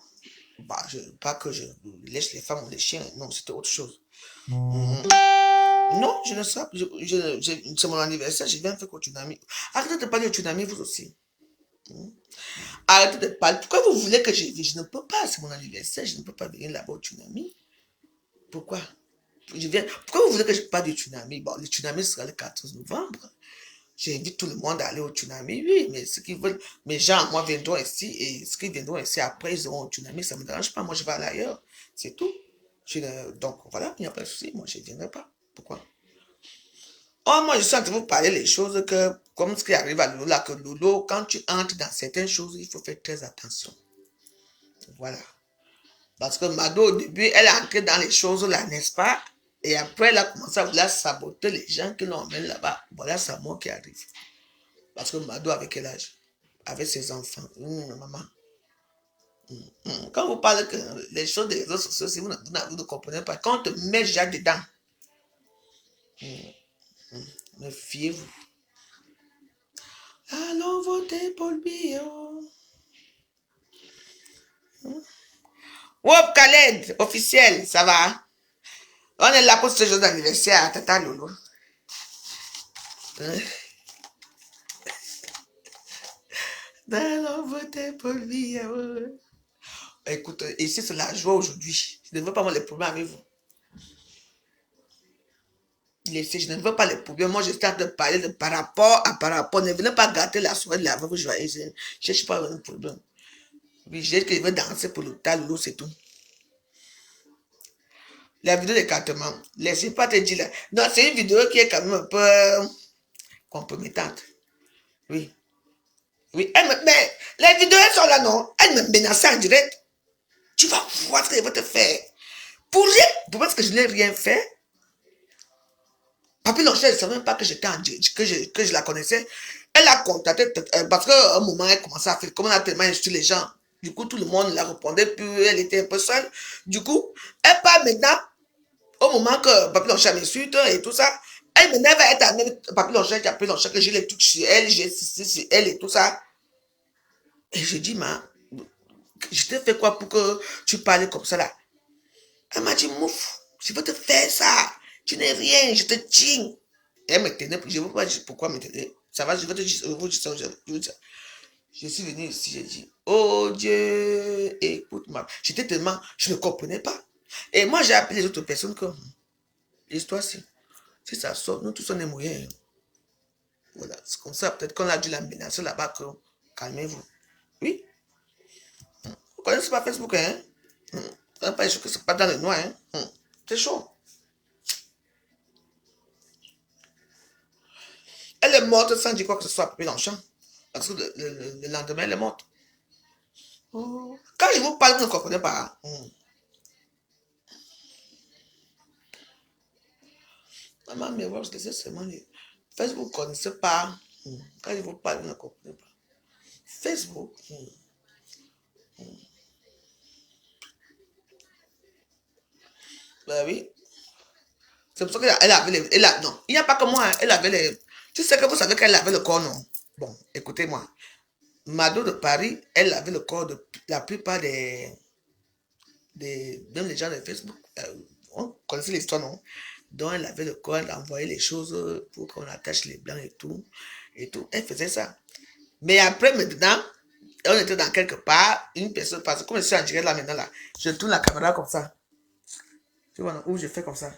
Speaker 1: bah, pas que je laisse les femmes ou les chiens, non, c'était autre chose. Non, je ne sais pas. C'est mon anniversaire, je viens faire au tsunami. Arrêtez de parler au tsunami, vous aussi. Arrêtez de parler. Pourquoi vous voulez que je vienne? Je ne peux pas, c'est mon anniversaire, je ne peux pas venir là-bas au tsunami. Pourquoi? Pourquoi vous voulez que je parle du tsunami? Bon, le tsunami sera le 14 novembre. J'invite tout le monde à aller au tsunami, oui, mais ceux qui veulent, mes gens, moi, viendront ici, et ceux qui viendront ici après, ils auront au tsunami, ça ne me dérange pas, moi, je vais aller ailleurs. C'est tout. Donc, voilà, il n'y a pas de souci, moi, je ne viendrai pas. Pourquoi? Oh, moi, je suis en train de vous parler les choses comme ce qui arrive à Lolo, là, que Lolo, quand tu entres dans certaines choses, il faut faire très attention. Voilà. Parce que Mado, au début, elle est entrée dans les choses là, n'est-ce pas? Et après, elle a commencé à vouloir saboter les gens qui l'emmènent là-bas. Voilà sa mort qui arrive. Parce que Mado, avec quel âge? Avec ses enfants. Maman. Quand vous parlez que les choses des réseaux sociaux, si vous ne comprenez pas, quand on te met déjà dedans, méfiez-vous. Allons voter pour le bio. Wop Khaled, officiel, ça va? On est là pour ce jour d'anniversaire à Tata Lolo. Allons voter pour le bio. Écoute, ici c'est la joie aujourd'hui. Je ne veux pas avoir les problèmes avec vous. Laissez, je ne veux pas les problèmes. Moi, je suis en train de parler de par rapport. Ne venez pas gâter la soirée de la veuve joyeuse. Je ne cherche pas un problème. Oui, je dis que je veux danser pour le tas, Lolo, c'est tout. La vidéo d'écartement, laissez pas te dire là. Non, c'est une vidéo qui est quand même un peu compromettante. Oui. Oui, mais les vidéos, elles sont là, non? Elle me menace en direct. Tu vas voir ce qu'elle va te faire. Pour rien. Pour parce que je n'ai rien fait. Papy Lonchel, elle ne savait même pas que j'étais en direct, que je la connaissais. Elle a contacté, parce qu'à un moment, elle commençait à faire, comme elle a tellement insulté les gens. Du coup, tout le monde la répondait, puis elle était un peu seule. Du coup, elle part maintenant, au moment que Papy Lonchel m'insulte et tout ça, elle me va être avec Papy Lonchel, qui a pris Lonchel, que j'ai les trucs sur elle, j'ai ceci sur elle et tout ça. Et je dis, je t'ai fait quoi pour que tu parles comme ça là? Elle m'a dit, mouf, je veux te faire ça. Tu n'es rien, je te tiens. Elle me tenait, je ne veux pas dire pourquoi me tenait. Ça va, je vais te dire, je suis venu ici, j'ai dit, oh Dieu, écoute-moi. J'étais tellement, je ne comprenais pas. Et moi, j'ai appelé les autres personnes comme, l'histoire, si ça sort, nous tous on est mouillés. Voilà, c'est comme ça, peut-être qu'on a dû la menacer là-bas, que calmez-vous. Oui, vous connaissez pas Facebook, hein? Pas que c'est pas dans le noir, hein? C'est chaud. Elle est morte sans dire quoi que ce soit à dans le champ. Parce que le lendemain, elle est morte. Oh. Quand je vous parle, vous ne comprenez pas. Maman, mais vous c'est seulement les... Facebook, vous ne connaissez pas. Quand je vous parle, vous ne comprenez pas. Facebook. Ben oui. C'est pour ça qu'elle avait les... non, il n'y a pas que moi. Hein, elle avait les... Tu sais que vous savez qu'elle avait le corps, non? Bon, écoutez-moi. Mado de Paris, elle avait le corps de la plupart même les gens de Facebook. On connaissait l'histoire, non? Donc, elle avait le corps, elle envoyait les choses pour qu'on attache les blancs et tout. Et tout. Elle faisait ça. Mais après, maintenant, on était dans quelque part, une personne, parce que comme je suis en direct là maintenant, là, je tourne la caméra comme ça. Tu vois, non? Ou je fais comme ça.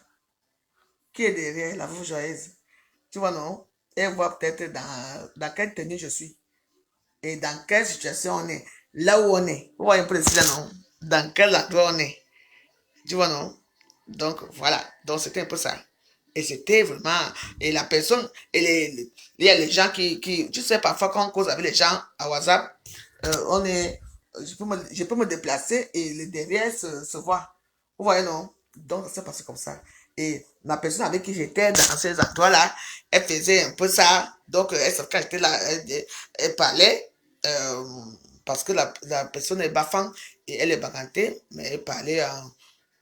Speaker 1: Qui est derrière la veuve joyeuse? Tu vois, non? Elle voit peut-être dans quelle tenue je suis. Et dans quelle situation on est. Là où on est. Vous voyez un peu là, non? Dans quel endroit on est. Tu vois, non? Donc, voilà. Donc, c'était un peu ça. Et c'était vraiment... Et la personne... il y a les gens qui... Tu sais, parfois, quand on cause avec les gens à WhatsApp, on est... Je peux me déplacer et le derrière se voit. Vous voyez, non? Donc, ça s'est passé comme ça. Et la personne avec qui j'étais dans ces endroits-là, elle faisait un peu ça. Donc, quand j'étais là, elle parlait, parce que la personne est bafang et elle est bagantée, mais elle parlait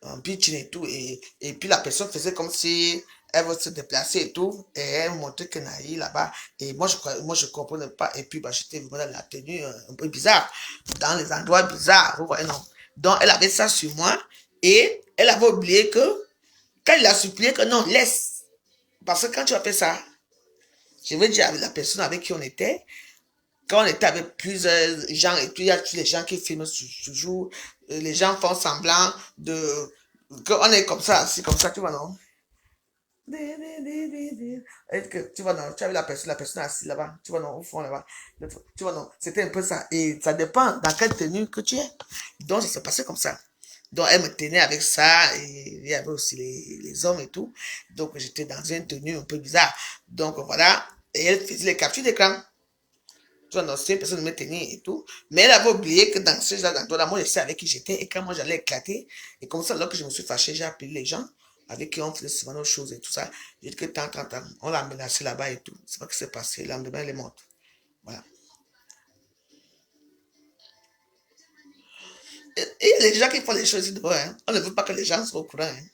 Speaker 1: en pitch et tout. Et puis la personne faisait comme si elle veut se déplacer et tout. Et elle montrait qu'elle aille là-bas. Et moi, je comprenais pas. Et puis, bah, j'étais vraiment dans la tenue un peu bizarre, dans les endroits bizarres. Vous voyez, non? Donc, elle avait ça sur moi. Et elle avait oublié que, quand il a supplié que non, laisse. Parce que quand tu as fait ça, je veux dire avec la personne avec qui on était, quand on était avec plusieurs gens et puis il y a tous les gens qui filment toujours, les gens font semblant de qu'on est comme ça, assis comme ça, tu vois, non? Et que, tu vois, non, tu as vu la personne assise là-bas, tu vois, non, au fond là-bas, tu vois, non, c'était un peu ça. Et ça dépend dans quelle tenue que tu es. Donc, ça s'est passé comme ça. Donc, elle me tenait avec ça, et il y avait aussi les hommes et tout. Donc, j'étais dans une tenue un peu bizarre. Donc, voilà, et elle faisait les captures d'écran. Tu vois, non, c'est une personne me tenait et tout. Mais elle avait oublié que dans ce genre d'endroit-là, moi, je sais avec qui j'étais. Et quand moi, j'allais éclater, et comme ça, alors que je me suis fâché, j'ai appelé les gens avec qui on faisait souvent nos choses et tout ça. J'ai dit que tant, on l'a menacé là-bas et tout. C'est pas ce qui s'est passé. Le lendemain, elle est morte. Voilà. Et il y a les gens qui font les choses dehors, hein. On ne veut pas que les gens soient au courant, hein.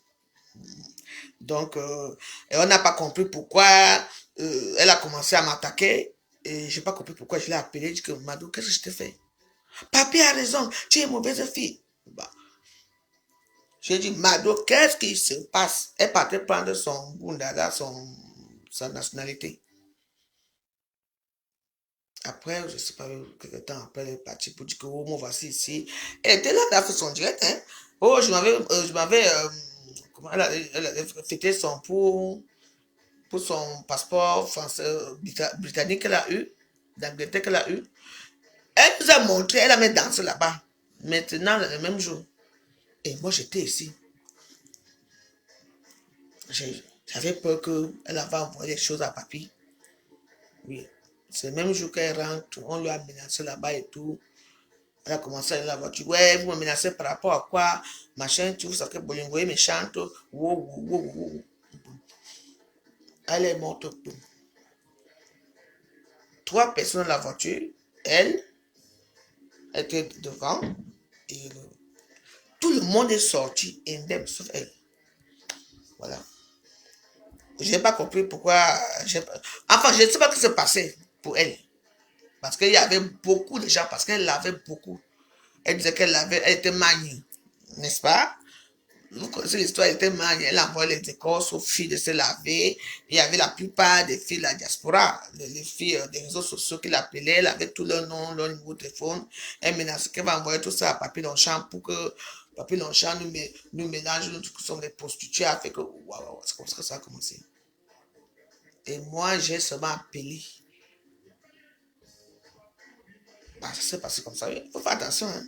Speaker 1: Donc, et on n'a pas compris pourquoi elle a commencé à m'attaquer. Et j'ai pas compris pourquoi je l'ai appelé. Je dis que Mado, qu'est-ce que je t'ai fait? Papi a raison, tu es une mauvaise fille. Bah, j'ai dit, Mado, qu'est-ce qui se passe? Elle partait prendre son Bundada, sa nationalité. Après, je ne sais pas, quelques temps après, elle est partie pour dire que, oh, moi, voici ici. Elle était là, elle a fait son direct, hein. Oh, comment, elle avait fêté pour son passeport français, britannique qu'elle a eu, d'Angleterre qu'elle a eu. Elle nous a montré, elle a mis dansé là-bas. Maintenant, le même jour. Et moi, j'étais ici. J'avais peur qu'elle avait envoyé des choses à papy. Oui. C'est le même jour qu'elle rentre, on lui a menacé là-bas et tout. Elle a commencé à aller la voiture. Ouais, vous me menacez par rapport à quoi? Machin, tout ça, que Bolingo est méchante. Wow, wow, wow, wow. Elle est morte. Trois personnes dans la voiture. Elle était devant. Et tout le monde est sorti indemne, sauf elle. Voilà. Je n'ai pas compris pourquoi. Enfin, je ne sais pas ce qui s'est passé pour elle. Parce qu'il y avait beaucoup de gens, parce qu'elle avait beaucoup. Elle disait qu'elle avait, elle était maniée, n'est-ce pas? Vous connaissez l'histoire, elle était mariée, elle envoyait les écorces aux filles de se laver. Il y avait la plupart des filles de la diaspora, les filles des réseaux sociaux qui l'appelaient, elle avait tout leur nom, leur numéro de téléphone. Elle menaçait qu'elle va envoyer tout ça à Papy Longchamp pour que Papy Longchamp nous mélange, nous qui sommes des prostituées, a fait que, waouh, c'est comme ça que ça a commencé. Et moi, j'ai seulement appelé. Bah, ça s'est passé comme ça, il faut faire attention, hein.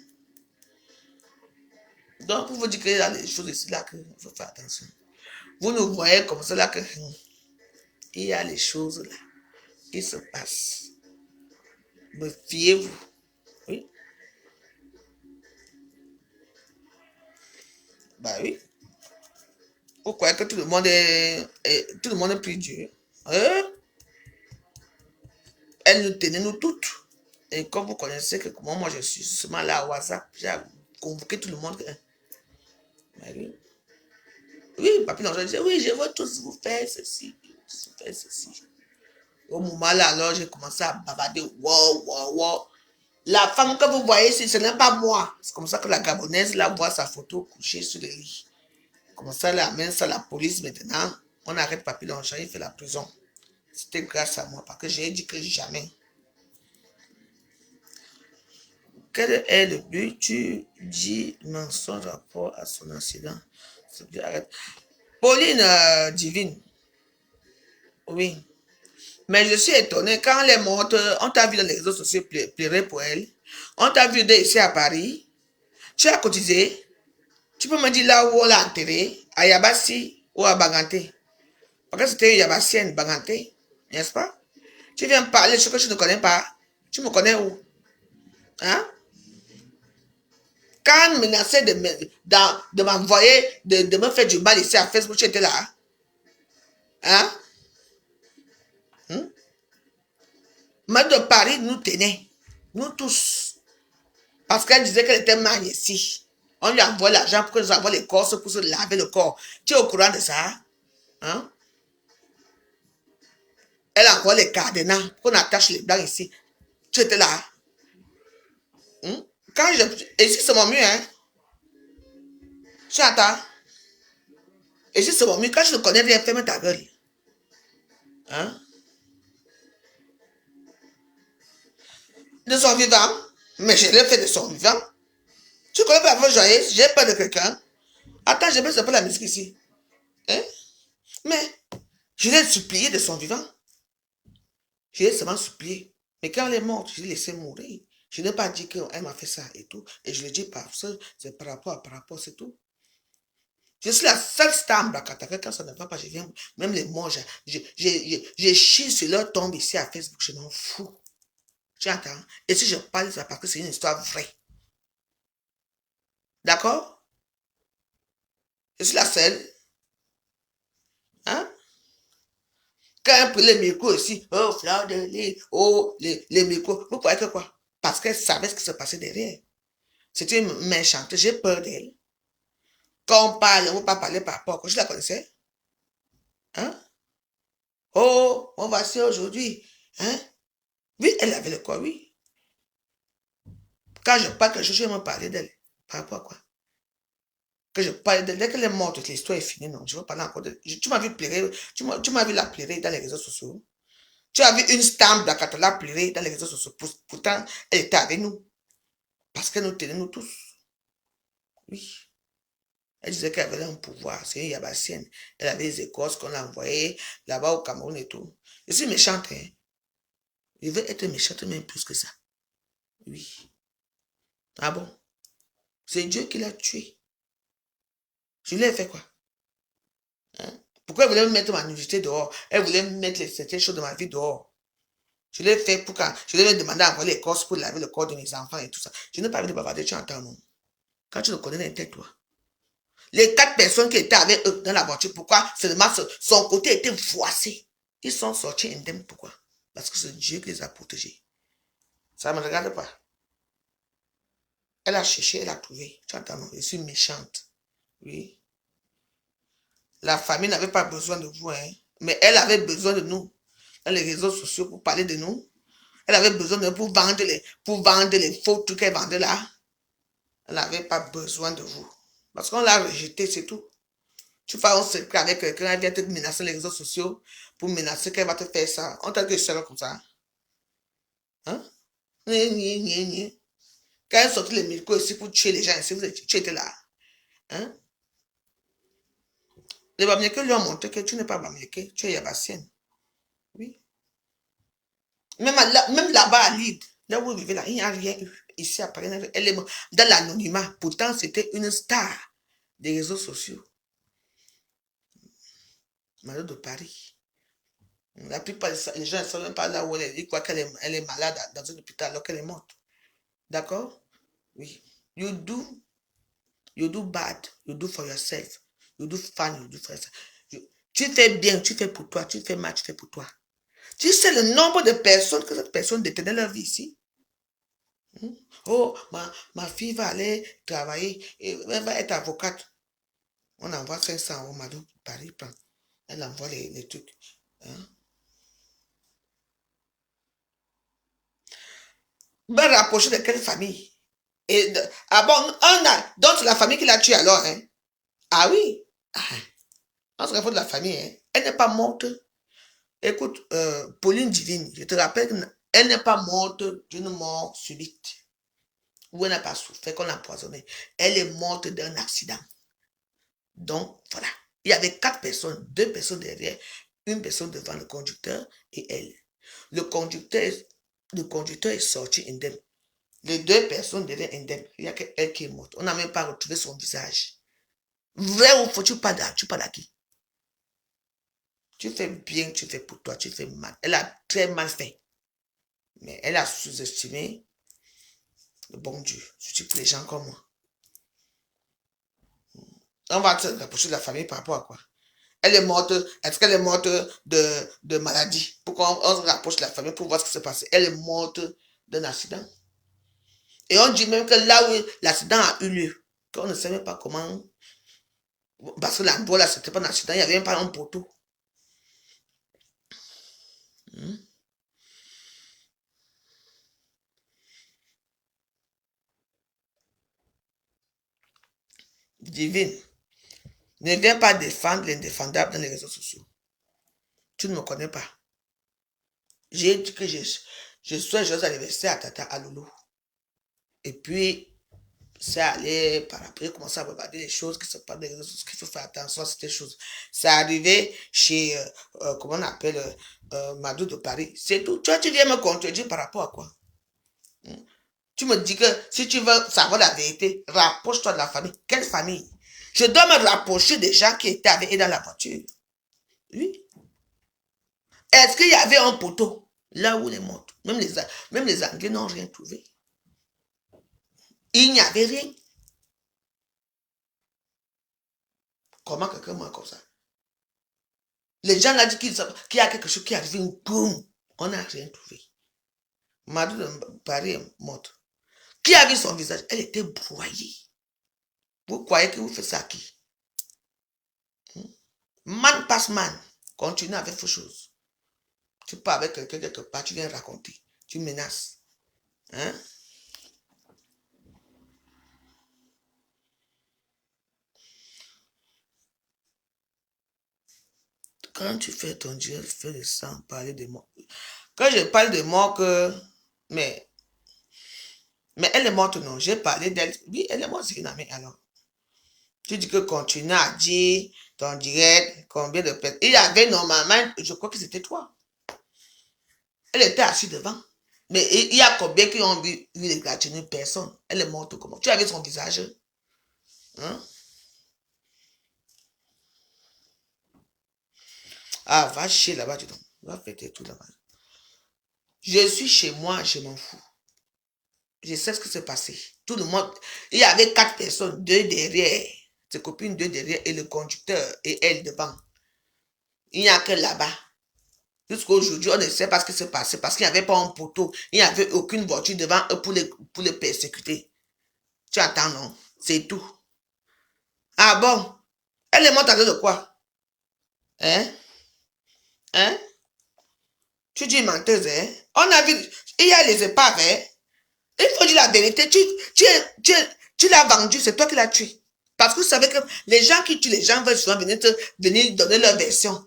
Speaker 1: Donc, pour vous dire qu'il y a des choses ici là qu'il faut faire attention. Vous nous voyez comme ça là que il y a les choses là qui se passent. Me fiez-vous. Oui. Bah oui. Vous croyez que tout le monde tout le monde est plus Dieu. Hein? Elle nous tenait nous toutes. Et comme vous connaissez que comment moi je suis seulement là à WhatsApp, j'ai convoqué tout le monde. Bah oui. Oui, papy Longchamp disait, oui, je veux tous vous faire ceci, tous vous faire ceci. Au moment là, alors, j'ai commencé à bavarder. Wow, wow, wow. La femme que vous voyez ici, ce n'est pas moi. C'est comme ça que la Gabonaise, là, voit sa photo couchée sur le lit. Comme ça, elle amène ça à la police maintenant. On arrête Papy Longchamp, il fait la prison. C'était grâce à moi, parce que j'ai dit que jamais. Quel est le but? Tu dis mensonge rapport à son incident. Arrête. Pauline Divine. Oui. Mais je suis étonné, quand elle est morte, on t'a vu dans les réseaux sociaux pleurer pour elle. On t'a vu ici à Paris. Tu as cotisé. Tu peux me dire là où on l'a enterré, à Yabassi ou à Baganté. Parce que c'était une Yabassienne, Baganté, n'est-ce pas? Tu viens parler de ce que je ne connais pas. Tu me connais où? Hein? Quand on menaçait de m'envoyer, de me faire du mal ici à Facebook, tu étais là. Hein? Madame de Paris nous tenait. Nous tous. Parce qu'elle disait qu'elle était mariée ici. On lui envoie l'argent pour qu'elle nous envoie les corps pour se laver le corps. Tu es au courant de ça? Hein? Elle envoie les cadenas pour qu'on attache les blancs ici. Tu étais là. Hein? Quand je... Ici, c'est mon mur, hein? Tu entends? Ici, c'est mon mur. Quand je te connais, viens ferme ta gueule. Hein? De son vivant. Mais je l'ai fait de son vivant. Tu connais pas la joyeuse? J'ai peur de quelqu'un. Attends, je vais pas la musique ici. Hein? Mais je l'ai supplié de son vivant. Je l'ai seulement supplié. Mais quand elle est morte, je l'ai laissé mourir. Je n'ai pas dit qu'elle m'a fait ça et tout. Et je le dis parce que c'est par rapport, c'est tout. Je suis la seule star Mbakataka. Quand ça ne va pas, je viens. Même les morts, je chie sur leur tombe ici à Facebook. Je m'en fous. Tu entends? Et si je parle, c'est parce que c'est une histoire vraie. D'accord? Je suis la seule. Hein? Quand elle prit les micros ici, oh, fleur de lys, oh, les micros, vous croyez que quoi? Parce qu'elle savait ce qui se passait derrière. C'était une méchante, j'ai peur d'elle. Quand on parle, on ne va pas parler par rapport. Je la connaissais. Hein? Oh, on va se aujourd'hui. Hein? Oui, elle avait le corps, oui. Quand je parle quelque chose, je vais me parler d'elle. Par rapport à quoi? Que je parle d'elle. Dès qu'elle est morte, l'histoire est finie, non. Je veux parler encore de... Tu m'as vu pleurer, tu m'as vu la pleurer dans les réseaux sociaux. Tu as vu une stamp d'Akatola pleurer dans les réseaux sociaux. Pourtant, elle était avec nous. Parce qu'elle nous tenait, nous tous. Oui. Elle disait qu'elle avait un pouvoir. C'est une Yabassienne. Elle avait des écorces qu'on a envoyées là-bas au Cameroun et tout. Je suis méchante, hein. Je veux être méchante même plus que ça. Oui. Ah bon? C'est Dieu qui l'a tué. Je lui ai fait quoi? Hein? Pourquoi elle voulait me mettre ma nudité dehors? Elle voulait me mettre certaines choses de ma vie dehors. Je l'ai fait pour quand je lui ai demandé à envoyer les corps pour laver le corps de mes enfants et tout ça. Je n'ai pas envie de bavarder, tu entends, non? Quand tu le connais dans tête, toi. Les 4 personnes qui étaient avec eux dans la voiture, pourquoi seulement son côté était voici? Ils sont sortis indemnes, pourquoi? Parce que c'est Dieu qui les a protégés. Ça ne me regarde pas. Elle a cherché, elle a trouvé. Tu entends, non? Je suis méchante. Oui. La famille n'avait pas besoin de vous, hein. Mais elle avait besoin de nous. Dans les réseaux sociaux pour parler de nous. Elle avait besoin de nous pour vendre les faux trucs qu'elle vendait là. Elle n'avait pas besoin de vous. Parce qu'on l'a rejeté, c'est tout. Tu fais un secret avec quelqu'un, elle vient te menacer les réseaux sociaux pour menacer qu'elle va te faire ça. On t'a dit que je serai comme ça. Hein? Ni. Quand elle sortit les micros ici pour tuer les gens ici, tu étais là. Hein? Les Bamileke lui ont montré que tu n'es pas Bamileke, tu es Yabassienne. Oui. Même là-bas à Lille, là où vous vivez là, il n'y a rien eu. Ici à Paris, elle est dans l'anonymat. Pourtant, c'était une star des réseaux sociaux. Malheur de Paris. La plupart des gens ne savent même pas là où elle est. Ils croient qu'elle est malade dans un hôpital alors qu'elle est morte. D'accord? Oui. You do bad. You do for yourself. You do fun. You do for yourself. Tu fais bien, tu fais pour toi. Tu fais mal, tu fais pour toi. Tu sais le nombre de personnes que cette personne détenait leur vie ici? Oh, ma fille va aller travailler. Elle va être avocate. On envoie 500 euros, madame. Paris prend. Elle envoie les trucs. Hein? Va rapprocher de quelle famille? Ah bon, donc c'est la famille qui l'a tué alors, hein? Ah oui. On se rapproche de la famille, hein? Elle n'est pas morte. Écoute, Pauline Divine, je te rappelle qu'elle n'est pas morte d'une mort subite. Ou elle n'a pas souffert, qu'on l'a empoisonnée. Elle est morte d'un accident. Donc, voilà. Il y avait 4 personnes, 2 personnes derrière, une personne devant le conducteur et elle. Le conducteur est sorti indemne. Les 2 personnes derrière indemne. Il n'y a qu'elle qui est morte. On n'a même pas retrouvé son visage. Vrai ou faux, tu parles à qui? Tu fais bien, tu fais pour toi, tu fais mal. Elle a très mal fait. Mais elle a sous-estimé le bon Dieu. Surtout pour les gens comme moi. On va se rapprocher de la famille par rapport à quoi? Elle est morte. Est-ce qu'elle est morte de maladie? Pourquoi on se rapproche de la famille pour voir ce qui s'est passé? Elle est morte d'un accident. Et on dit même que là où l'accident a eu lieu, qu'on ne sait même pas comment. Parce que l'endroit là, c'était pas un accident, il n'y avait même pas un poteau. Divine, ne viens pas défendre l'indéfendable dans les réseaux sociaux. Tu ne me connais pas. J'ai dit que je souhaite joyeux anniversaire à Tata Aloulou. Et puis, c'est allé par après commencer à regarder les choses qui se passent dans les réseaux sociaux, qu'il faut faire attention à ces choses. C'est arrivé chez, comment on appelle, Madou de Paris. C'est tout. Tu viens me contredire par rapport à quoi? Tu me dis que si tu veux savoir la vérité, rapproche-toi de la famille. Quelle famille? Je dois me rapprocher des gens qui étaient avec eux dans la voiture. Oui. Est-ce qu'il y avait un poteau là où les montres? Même les Anglais n'ont rien trouvé. Il n'y avait rien. Comment quelqu'un m'a comme ça? Les gens l'ont dit qu'il y a quelque chose qui est arrivé, boum, on n'a rien trouvé. Madou de Paris est morte. Qui a vu son visage? Elle était broyée. Vous croyez que vous faites ça à qui? Man passe man. Continue avec vos choses. Tu pars avec quelqu'un quelque part, tu viens raconter. Tu menaces. Hein? Quand tu fais ton Dieu, fais le sang, parler de moi. Quand je parle de mort, mais elle est morte, non? J'ai parlé d'elle. Oui, elle est morte, c'est une amie, alors. Tu dis que continue à dire ton direct, combien de personnes. Il y avait normalement, je crois que c'était toi. Elle était assise devant. Mais il y a combien qui ont vu les gratignures? Personne. Elle est morte comment? Tu avais son visage? Hein? Ah, va chier là-bas, tu va fêter tout là-bas. Je suis chez moi, je m'en fous. Je sais ce qui s'est passé. Tout le monde. Il y avait 4 personnes, 2 derrière. Ses copines, 2 derrière, et le conducteur, et elle devant. Il n'y a que là-bas. Jusqu'à aujourd'hui, on ne sait pas ce qui s'est passé parce qu'il n'y avait pas un poteau. Il n'y avait aucune voiture devant eux pour les persécuter. Tu attends, non? C'est tout. Ah bon? Elle est morte à cause de quoi? Hein? Hein? Tu dis menteuse, hein? On a vu, il y a les épaves, hein? Il faut dire la vérité. Tu l'as vendu, c'est toi qui l'as tué. Parce que vous savez que les gens qui tuent les gens veulent souvent venir donner leur version.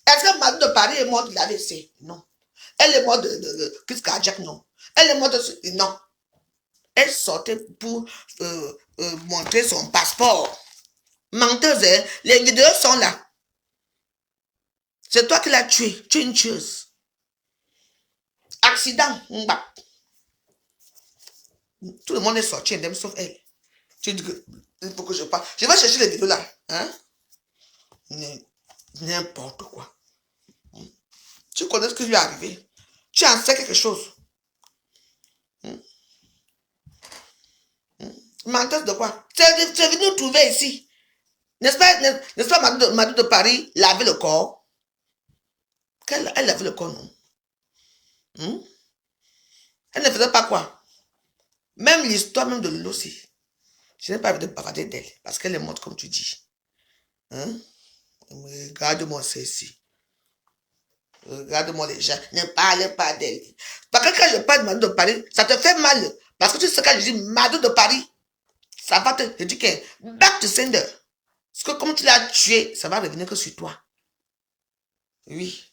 Speaker 1: Est-ce que Madou de Paris est morte de l'AVC? Non. Elle est morte de crise cardiaque? Non. Elle est morte de... Non. Elle sortait pour montrer son passeport. Menteuse, hein? Les vidéos sont là. C'est toi qui l'as tuée. Tu es une tueuse. Accident. Tout le monde est sorti indemne sauf elle. Tu dis que il faut que je parle. Je vais chercher les vidéos là. Hein? N'importe quoi. Tu connais ce qui lui est arrivé. Tu en sais quelque chose. Menteuse de quoi? C'est venu nous trouver ici. N'est-ce pas Madou de Paris laver le corps? Elle lavait le corps, non? Elle ne faisait pas quoi? Même l'histoire même de Lolo aussi. Je n'ai pas envie de bavarder d'elle. Parce qu'elle est morte comme tu dis. Hein? Regarde-moi ça ici. Regarde-moi les gens. Ne parlez pas d'elle. Parce que quand je parle de Madou de Paris, ça te fait mal. Parce que tu sais quand je dis Madou de Paris, ça va te... Je dis que back to sender. Parce que comme tu l'as tué, ça va revenir que sur toi. Oui.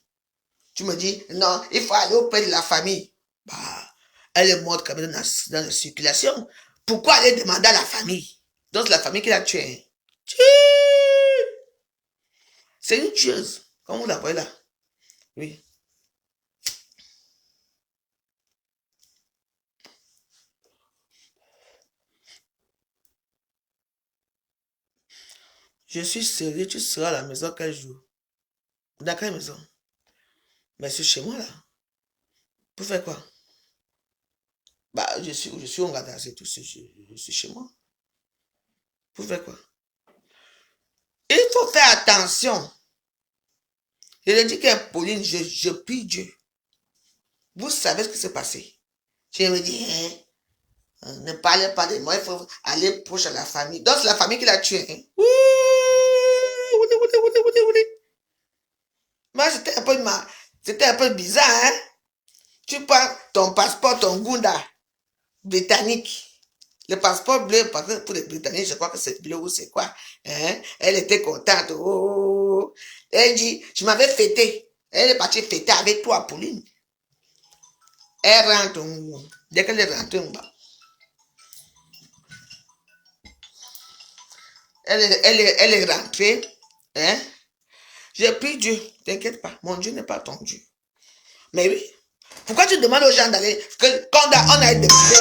Speaker 1: Tu me dis, non, il faut aller auprès de la famille. Bah, elle est morte quand même dans la circulation. Pourquoi aller demander à la famille? Donc c'est la famille qui l'a tué. C'est une tueuse. Comme vous la voyez là. Oui. Je suis sérieux, tu seras à la maison quel jour? Dans quelle maison? Mais c'est chez moi là. Pour faire quoi? Bah, je suis au Rwanda, c'est tout. Je suis chez moi. Pour faire quoi? Il faut faire attention. Je lui ai dit que Pauline, je prie Dieu. Vous savez ce qui s'est passé. Je me dis, ne parlez pas de moi, il faut aller proche à la famille. Donc c'est la famille qui l'a tué. Hein? Moi, c'était un peu bizarre. Hein? Tu prends ton passeport, ton Gunda britannique. Le passeport bleu, parce que pour les Britanniques, je crois que c'est bleu ou c'est quoi. Hein? Elle était contente. Oh. Elle dit, je m'avais fêté. Elle est partie fêter avec toi, Pauline. Elle rentre. Dès qu'elle est rentrée, elle est rentrée. Hein? J'ai pris Dieu. T'inquiète pas. Mon Dieu n'est pas ton Dieu. Mais oui. Pourquoi tu demandes aux gens d'aller. Quand on a demandé.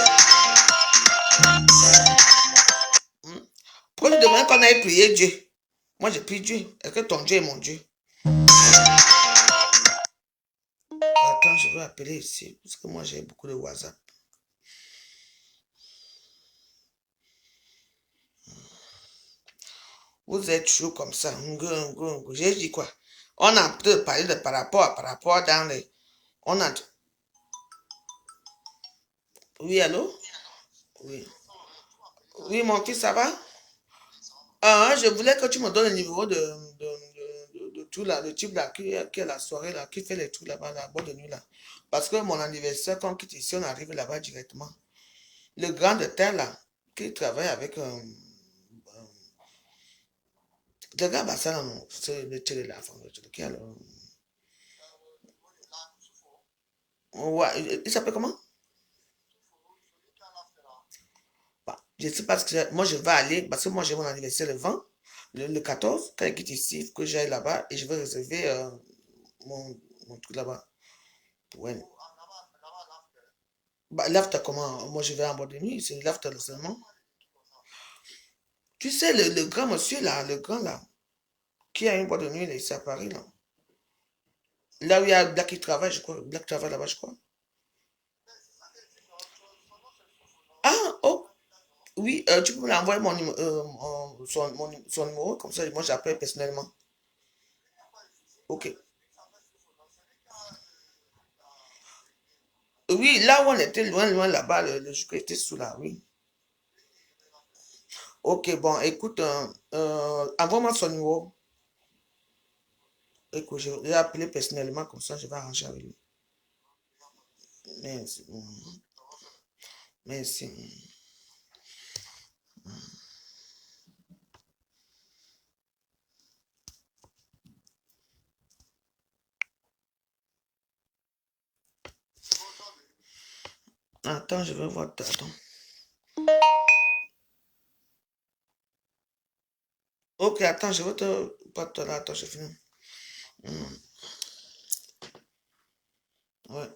Speaker 1: Pourquoi tu demandes qu'on aille prier Dieu? Moi, j'ai pris Dieu. Est-ce que ton Dieu est mon Dieu? Attends, je vais appeler ici. Parce que moi, j'ai beaucoup de WhatsApp. Vous êtes chaud comme ça. J'ai dit quoi? On a peut-être parlé de par rapport dans les... On a... Oui, allô? Oui. Oui, mon fils, ça va? Ah, je voulais que tu me donnes le numéro de tout là, le type là, qui est la soirée là, qui fait les trucs là-bas, la boîte de nuit là. Parce que mon anniversaire, quand on quitte ici, on arrive là-bas directement. Le grand de terre là, qui travaille avec le gars, bah ça, non, c'est le télé là, enfin, le télé, qui a ouais, il s'appelle comment? Bah, je sais pas ce que moi je vais aller, parce que moi j'ai mon anniversaire le 20, le 14, quand il quitte ici, il faut que j'aille là-bas et je vais réserver mon truc là-bas. Ouais. Bah, l'after comment? Moi je vais en boîte de nuit, c'est l'after seulement. Tu sais, le grand monsieur là, le grand là, qui a une boîte de nuit là, ici à Paris là. Là où il y a Black qui travaille, je crois. Black travaille là-bas, je crois. Ah, oh, oui, tu peux me l'envoyer son numéro, comme ça, moi j'appelle personnellement. Ok. Oui, là où on était loin là-bas, le jour qui était sous là, oui. Ok, bon, écoute, envoie-moi son numéro. Écoute, je vais appeler personnellement, comme ça, je vais arranger avec lui. Merci. Merci. Attends, je vais voir. Attends. Ok, attends, je vais te... Pas te là, attends, je finis. Ouais.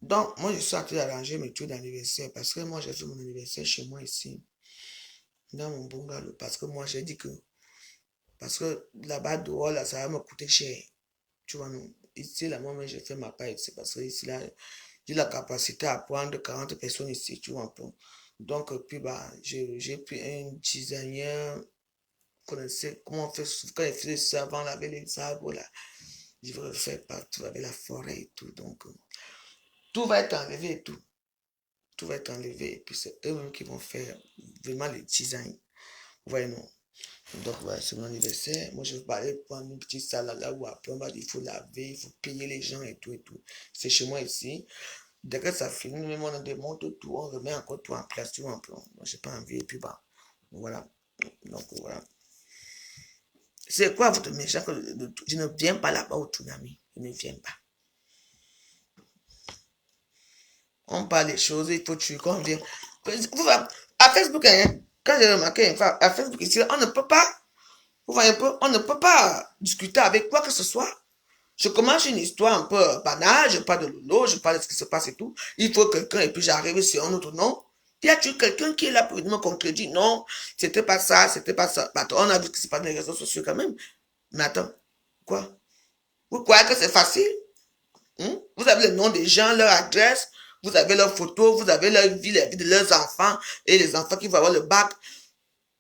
Speaker 1: Donc, moi, je suis en train d'arranger mes trucs d'anniversaire parce que moi, j'ai fait mon anniversaire chez moi ici, dans mon bungalow. Parce que moi, j'ai dit que... Parce que là-bas, dehors, là, ça va me coûter cher. Tu vois, non. Ici, là, moi, j'ai fait ma part ici parce que ici, là, j'ai la capacité à prendre 40 personnes ici, tu vois un peu. Donc, puis, bah, j'ai pris un designer, connaissait comment on fait, quand il faisait ça avant, là, avec les arbres, là. Je vais refaire partout avec la forêt et tout. Donc, tout va être enlevé et tout. Tout va être enlevé. Et puis, c'est eux-mêmes qui vont faire vraiment les designs. Vous voyez, non? Donc, voilà, c'est mon anniversaire. Moi, je vais aller prendre une petite salle là où après, on va dire, il faut laver, il faut payer les gens et tout et tout. C'est chez moi ici. Dès que ça finit, même on démonte tout, on remet encore tout en place, tout en plan. Moi, j'ai pas envie, et puis bah, voilà. Donc, voilà. C'est quoi votre méchant que je ne viens pas là-bas au tsunami. Je ne viens pas. On parle des choses, il faut tuer quand on vient. À Facebook, hein, quand j'ai remarqué, à Facebook ici, on ne peut pas, vous voyez un peu, on ne peut pas discuter avec quoi que ce soit. Je commence une histoire un peu banale, je parle de Lolo, je parle de ce qui se passe et tout. Il faut quelqu'un et puis j'arrive sur un autre nom. Il y a toujours quelqu'un qui est là pour me contredire. Non, c'était pas ça, c'était pas ça. Bah, on a vu ce qui se passe dans les réseaux sociaux quand même. Mais attends, quoi? Vous croyez que c'est facile? Vous avez le nom des gens, leur adresse, vous avez leurs photos, vous avez leur vie, la vie de leurs enfants et les enfants qui vont avoir le bac.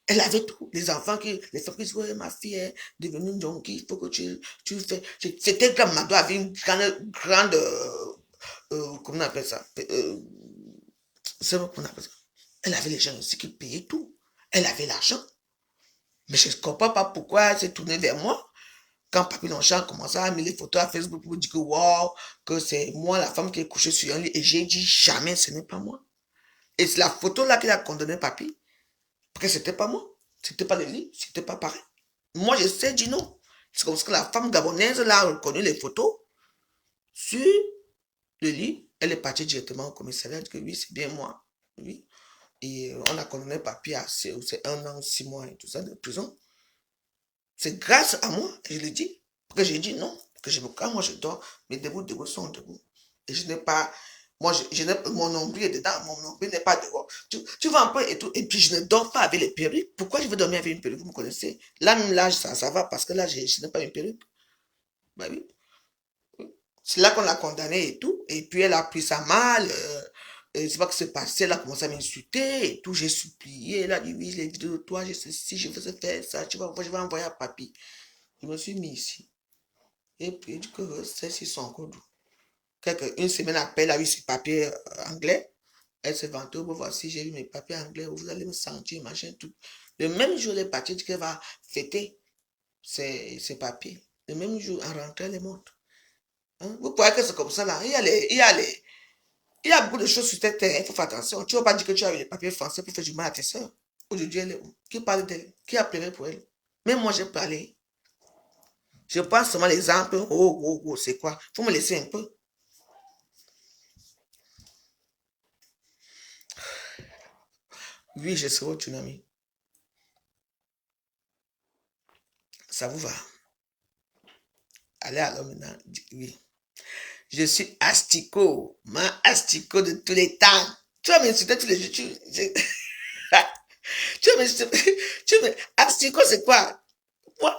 Speaker 1: Elle avait tout. Les enfants qui disent, ouais, ma fille est devenue une junkie, il faut que tu fais. C'était comme Mado avait une grande, comment on appelle ça? C'est comment on appelle ça? Elle avait les gens aussi qui payaient tout. Elle avait l'argent. Mais je ne comprends pas pourquoi elle s'est tournée vers moi. Quand Papy Longchamp commençait à mettre les photos à Facebook pour dire que wow, que c'est moi la femme qui est couchée sur un lit. Et j'ai dit jamais, ce n'est pas moi. Et c'est la photo là qu'il a condamné Papy. Parce que c'était pas moi. C'était pas le lit. C'était pas pareil. Moi, je sais dire non. C'est comme ça que la femme gabonaise là, a reconnu les photos sur le lit. Elle est partie directement au commissariat. Elle dit que oui, c'est bien moi. Oui. Et on a condamné Papy à c'est 1 an, 6 mois et tout ça de prison. C'est grâce à moi, je le dis. Parce que j'ai dit non. Que quand moi je dors, mes debout sont debout. Et je n'ai pas, moi mon nombril est dedans, mon nombril n'est pas dehors. Tu vois un peu et tout. Et puis je ne dors pas avec les perruques. Pourquoi je veux dormir avec une perruque? Vous me connaissez? Là, même là, ça va parce que là, je n'ai pas une perruque. Bah oui. C'est là qu'on l'a condamné et tout. Et puis elle a pris ça mal. C'est pas que c'est passé. Elle a commencé à m'insulter et tout. J'ai supplié. Elle a dit oui, les vidéos de toi, j'ai ceci, je veux faire ça. Tu vois, je vais envoyer à papy. Je me suis mis ici. Et puis, du coup, celles-ci sont encore doux. Une semaine après, elle a eu ses papiers anglais. Elle s'est vantée, voici, j'ai eu mes papiers anglais, vous allez me sentir, machin, tout. Le même jour, elle est partie, qu'elle va fêter ses papiers. Le même jour, en rentrant, elle est morte. Hein? Vous croyez que c'est comme ça, là? Il y a beaucoup de choses sur cette terre, il faut faire attention. Tu ne vas pas dire que tu as eu les papiers français pour faire du mal à tes soeurs. Aujourd'hui, elle est où? Qui parle d'elle? Qui a pleuré pour elle? Même moi, j'ai parlé. Je prends seulement l'exemple. Oh, oh, oh, c'est quoi? Faut me laisser un peu. Oui, je serai au tsunami. Ça vous va? Allez alors maintenant. Oui. Je suis asticot. Asticot de tous les temps. Tu vas m'insulter tous les jours. Tu vas m'insulter. Asticot, c'est quoi? Moi,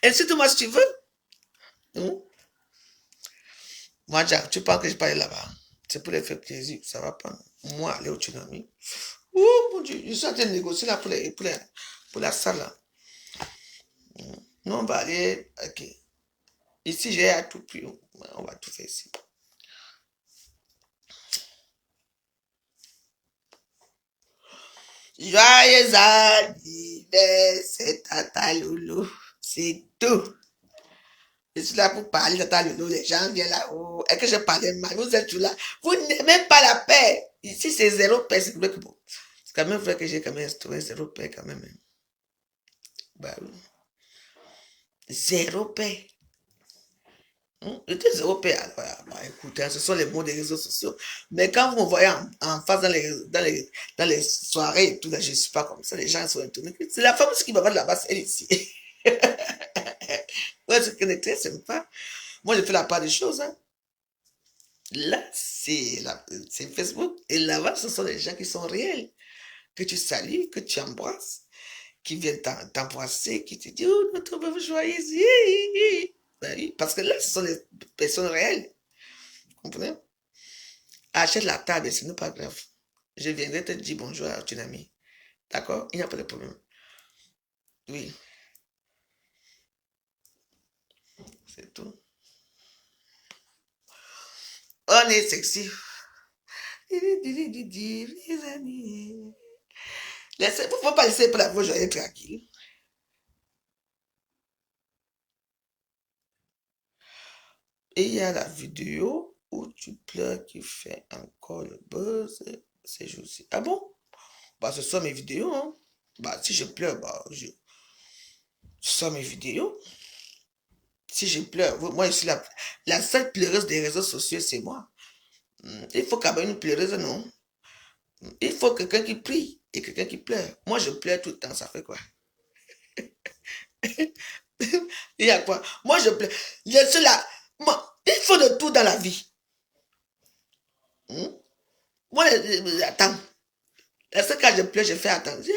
Speaker 1: insulte-moi si tu veux. Moi, Jack, tu penses que je parle là-bas. C'est pour les faire plaisir. Ça va pas. Moi, aller au tsunami. Oh mon Dieu, je suis en train de négocier là pour la salle là. Non, on va aller. Ok. Ici, j'ai à tout prix. On va tout faire ici. Joyeux anniversaire, Tata Loulou. C'est tout. Je suis là pour parler, Tata Loulou. Les gens viennent là-haut. Et que je parlais mal. Vous êtes tous là. Vous n'aimez pas la paix. Ici, c'est zéro paix. C'est vrai que bon. C'est quand même vrai que j'ai quand même instauré zéro paix quand même. Bah oui. Zéro paix. J'étais zéro paix. Alors, écoute, hein, ce sont les mots des réseaux sociaux. Mais quand vous me voyez en face dans les soirées et tout, là, je ne suis pas comme ça. Les gens sont étonnés. C'est la femme aussi qui va voir là-bas, elle ici. Ouais, c'est que très sympa. Moi, je fais la part des choses. Hein. Là, c'est Facebook. Et là-bas, ce sont les gens qui sont réels. Que tu salues, que tu embrasses, qui viennent t'embrasser, qui te disent, oh, notre bébé joyeuse. Ben oui, parce que là, ce sont les personnes réelles. Vous comprenez? Achète la table et ce n'est pas grave. Je viendrai te dire bonjour à ton ami. D'accord? Il n'y a pas de problème. Oui, c'est tout. On est sexy. Les amis. Il ne faut pas laisser pour la voix joyeuse tranquille. Et il y a la vidéo où tu pleures qui fait encore le buzz ces jours-ci. Ah bon? Bah, ce sont mes vidéos, hein. Bah, si je pleure, bah, ce sont mes vidéos. Si je pleure, moi, je suis la seule pleureuse des réseaux sociaux, c'est moi. Il faut quand même une pleureuse, non? Il faut quelqu'un qui prie et quelqu'un qui pleure. Moi, je pleure tout le temps, ça fait quoi? Il y a quoi? Moi, je pleure. Je suis là. Moi, il faut de tout dans la vie. Hmm? Moi, attends. La seule quand je pleure, je fais attention.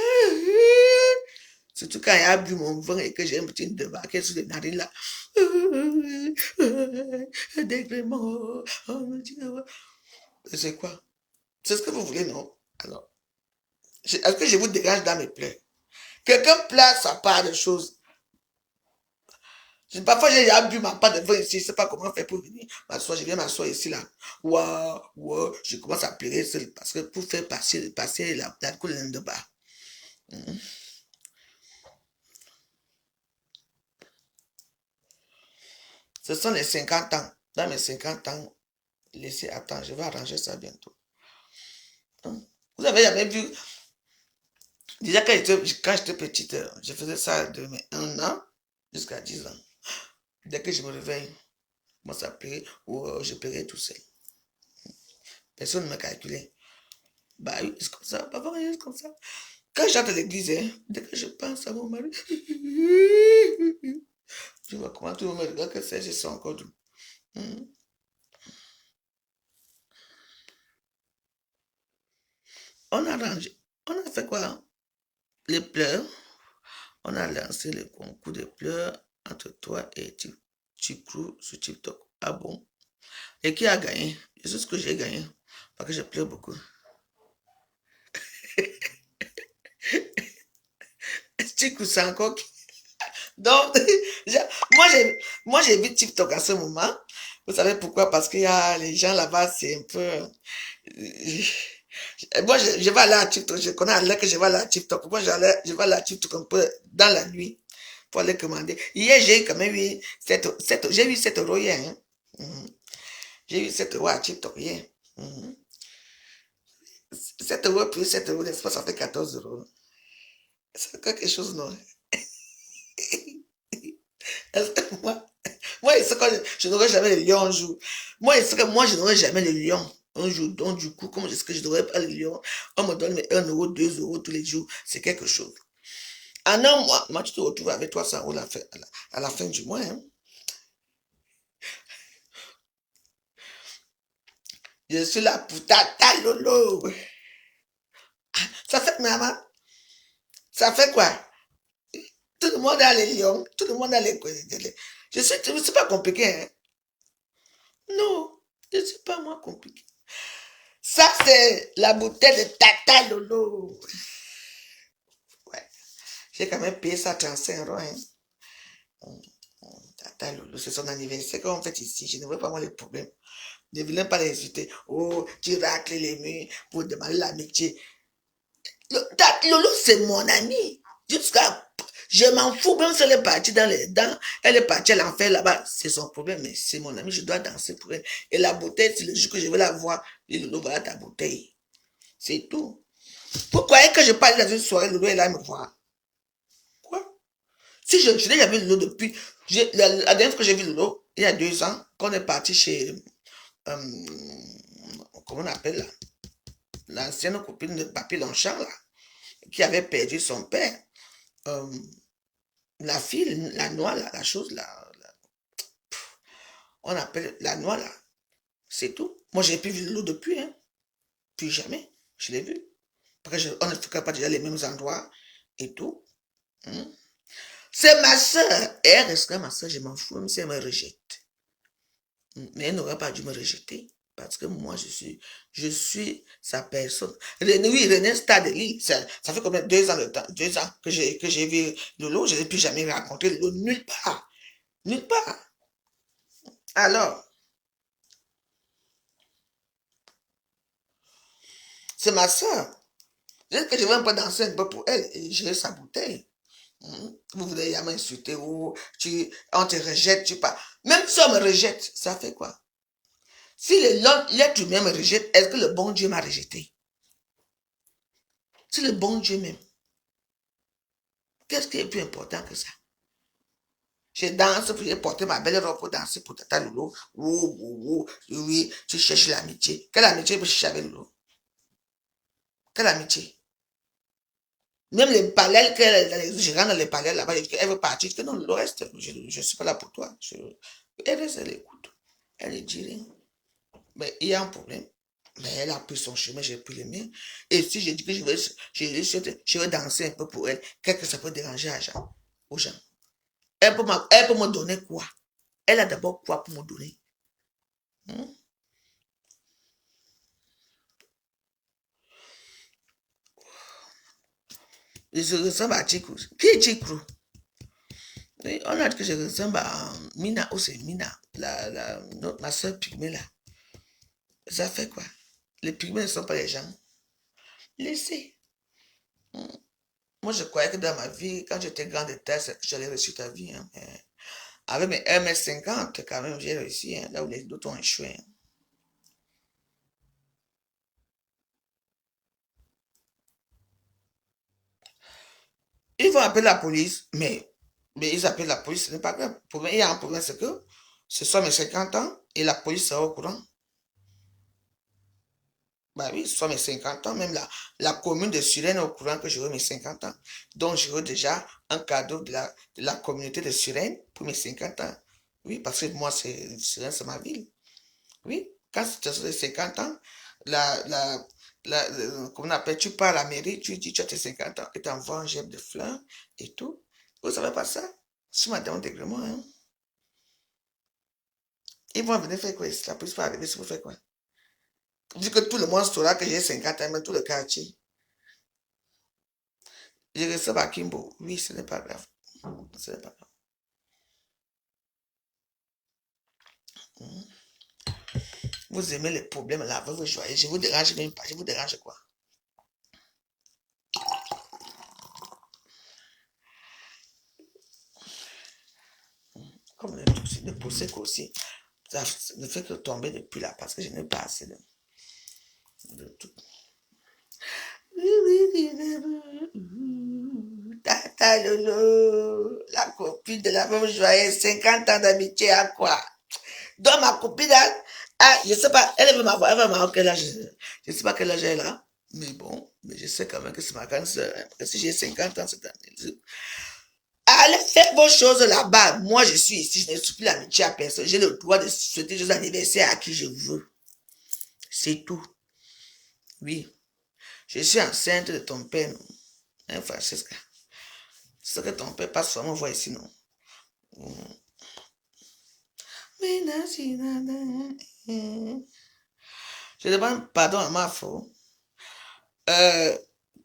Speaker 1: Surtout quand il a bu mon vin et que j'ai un petit débarqué sur les narines là. Dégrément. Oh mon Dieu. C'est quoi? C'est ce que vous voulez, non? Alors, est-ce que je vous dégage dans mes pleurs? Quelqu'un place sa part de choses. Parfois, j'ai déjà bu ma part de vin ici. Je ne sais pas comment faire pour venir m'asseoir. Je viens m'asseoir ici, là. Waouh, waouh. Je commence à pleurer seul parce que pour faire passer la colonne de bas. Ce sont les 50 ans. Dans mes 50 ans, laissez attendre. Je vais arranger ça bientôt. Vous avez jamais vu. Déjà, quand j'étais petite, je faisais ça de mes 1 an jusqu'à 10 ans. Dès que je me réveille, moi ça pleurait ou je pleurais tout seul. Personne ne me calculait. Bah oui, c'est comme ça. Papa, c'est comme ça. Quand j'entre à l'église, hein, dès que je pense à mon mari, tu vois comment tout le monde me regarde que c'est, je sens encore tout. On a rangé. On a fait quoi? Les pleurs. On a lancé le concours de pleurs entre toi et Tikrou sur TikTok. Ah bon? Et qui a gagné? C'est ce que j'ai gagné. Parce que je pleure beaucoup. Tikrou, c'est encore qui? Donc, moi, j'ai vu TikTok à ce moment. Vous savez pourquoi? Parce qu'il y a les gens là-bas, c'est un peu. Moi, je vais aller à TikTok. Je connais Allah que je vais aller à TikTok. Moi, je vais aller à TikTok un peu dans la nuit pour aller commander. Hier, j'ai quand même eu j'ai eu 7 euros hier. Hein. J'ai eu 7 euros à TikTok hier. 7 euros plus 7 euros, n'est-ce pas, ça fait 14 euros. C'est quelque chose, non? Est-ce que moi, est-ce que je n'aurai jamais le lion un jour? Moi, est-ce que moi, je n'aurai jamais le lion un jour? Donc, du coup, comment est-ce que je n'aurai pas le lion? On me donne 1 euro, 2 euros tous les jours. C'est quelque chose. En un mois, moi, tu te retrouves avec 300 euros à la fin du mois. Hein? Je suis là pour tata lolo. Ça fait, maman, ça fait quoi? Tout le monde a les lions, tout le monde a les. Je sais pas compliqué. Hein? Non, je ne suis pas moi compliqué. Ça, c'est la bouteille de tata lolo. Ouais. J'ai quand même payé ça 35 euros. Hein. Tata lolo, c'est son anniversaire qu'on fait ici. Je ne veux pas avoir les problèmes. Ne viens pas les insulter. Oh, tu racles les murs pour demander l'amitié. Lolo, c'est mon ami. Je m'en fous, même si elle est partie elle est partie à l'enfer là-bas, c'est son problème, mais c'est mon ami, je dois danser pour elle. Et la bouteille, c'est le jour que je vais la voir, et Lolo, voilà ta bouteille. C'est tout. Pourquoi est-ce que je parle dans une soirée, Lolo est là me voir? Quoi? Si je n'ai jamais vu Lolo depuis, la dernière fois que j'ai vu Lolo, il y a 2 ans, quand on est parti chez comment on appelle là, l'ancienne copine de Papy Longchamp, là, qui avait perdu son père. La fille, la noix, là, la chose là, on appelle la noix là, c'est tout. Moi, j'ai plus vu l'eau depuis, hein. Plus jamais, je l'ai vu. Parce qu'on ne fréquente pas déjà les mêmes endroits et tout. Hein. C'est ma soeur. Et elle restera ma soeur, je m'en fous, même si elle me rejette. Mais elle n'aurait pas dû me rejeter. Parce que moi, je suis sa personne. René, oui, René Stadeli, ça fait combien? 2 ans de temps, 2 ans que j'ai vu Lolo, je n'ai plus jamais rencontré Lolo nulle part. Nulle part. Alors, c'est ma soeur. Peut-être que je vais un peu danser un peu pour elle et gérer sa bouteille. Vous voulez y m'insulter ou on te rejette, tu pars. Même si on me rejette, ça fait quoi? Si l'être humain me rejette, est-ce que le bon Dieu m'a rejeté? Si le bon Dieu m'aime, qu'est-ce qui est plus important que ça? Je danse pour porter ma belle robe pour danser pour Tata Lolo. Oui, tu cherches l'amitié. Quelle amitié pour chercher avec Lolo? Quelle amitié? Même les parallèles, je rentre dans les parallèles là-bas, elle veut partir. Je dis non, le reste, je ne suis pas là pour toi. Elle reste, elle écoute. Elle ne dit rien. Mais il y a un problème. Mais elle a pris son chemin, j'ai pris le mien. Et si je dis que je vais danser un peu pour elle, qu'est-ce que ça peut déranger aux gens? Elle peut me donner quoi? Elle a d'abord quoi pour me donner? Je ressemble à Chikou. Qui est Chikou? On a dit que je ressemble à Mina, ou c'est Mina, ma soeur pygmée là. Ça fait quoi? Les pygmées ne sont pas les gens. Laissez. Moi, je croyais que dans ma vie, quand j'étais grande de taille, j'allais réussir ta vie. Hein. Avec mes 1,50 m, quand même, j'ai réussi. Hein, là où les autres ont échoué. Hein. Ils vont appeler la police, mais ils appellent la police, ce n'est pas grave. Il y a un problème, c'est que ce sont mes 50 ans et la police sera au courant. Bah oui, ce sont mes 50 ans, même la commune de Suresnes est au courant que j'aurai mes 50 ans. Donc j'aurai déjà un cadeau de la communauté de Suresnes pour mes 50 ans. Oui, parce que moi, Suresnes, c'est ma ville. Oui, quand tu as 50 ans, comment on appelle, tu pars à la mairie, tu dis tu as tes 50 ans et tu envoies un gemme de fleurs et tout. Vous savez pas ça? C'est ma demande d'agrément, hein. Ils vont venir faire quoi? La police va arriver, si vous faites quoi? Vu que tout le monde saura que j'ai 50 ans, même tout le quartier. Je reste à Kimbo. Oui, ce n'est pas grave. Ce n'est pas grave. Vous aimez les problèmes là, vous joyeux. Je vous dérange même pas. Je vous dérange quoi? Comme le truc de pousser aussi. Ça ne fait que tomber depuis là parce que je n'ai pas assez de tout. Tata Lolo, la copine de la femme joyeuse, 50 ans d'amitié à quoi? Donc ma copine, je sais pas, elle veut m'avoir, elle va m'avoir quel âge, je sais pas quel âge elle a, mais bon, mais je sais quand même que c'est ma grande soeur, hein, parce que si j'ai 50 ans cette année, allez faire vos choses là-bas, moi je suis ici, je ne suis plus l'amitié à personne, j'ai le droit de souhaiter des anniversaires à qui je veux, c'est tout, oui, je suis enceinte de ton père, non? Hein, Francesca, c'est que ton père passe souvent me voir ici, non? Je demande pardon à ma faute.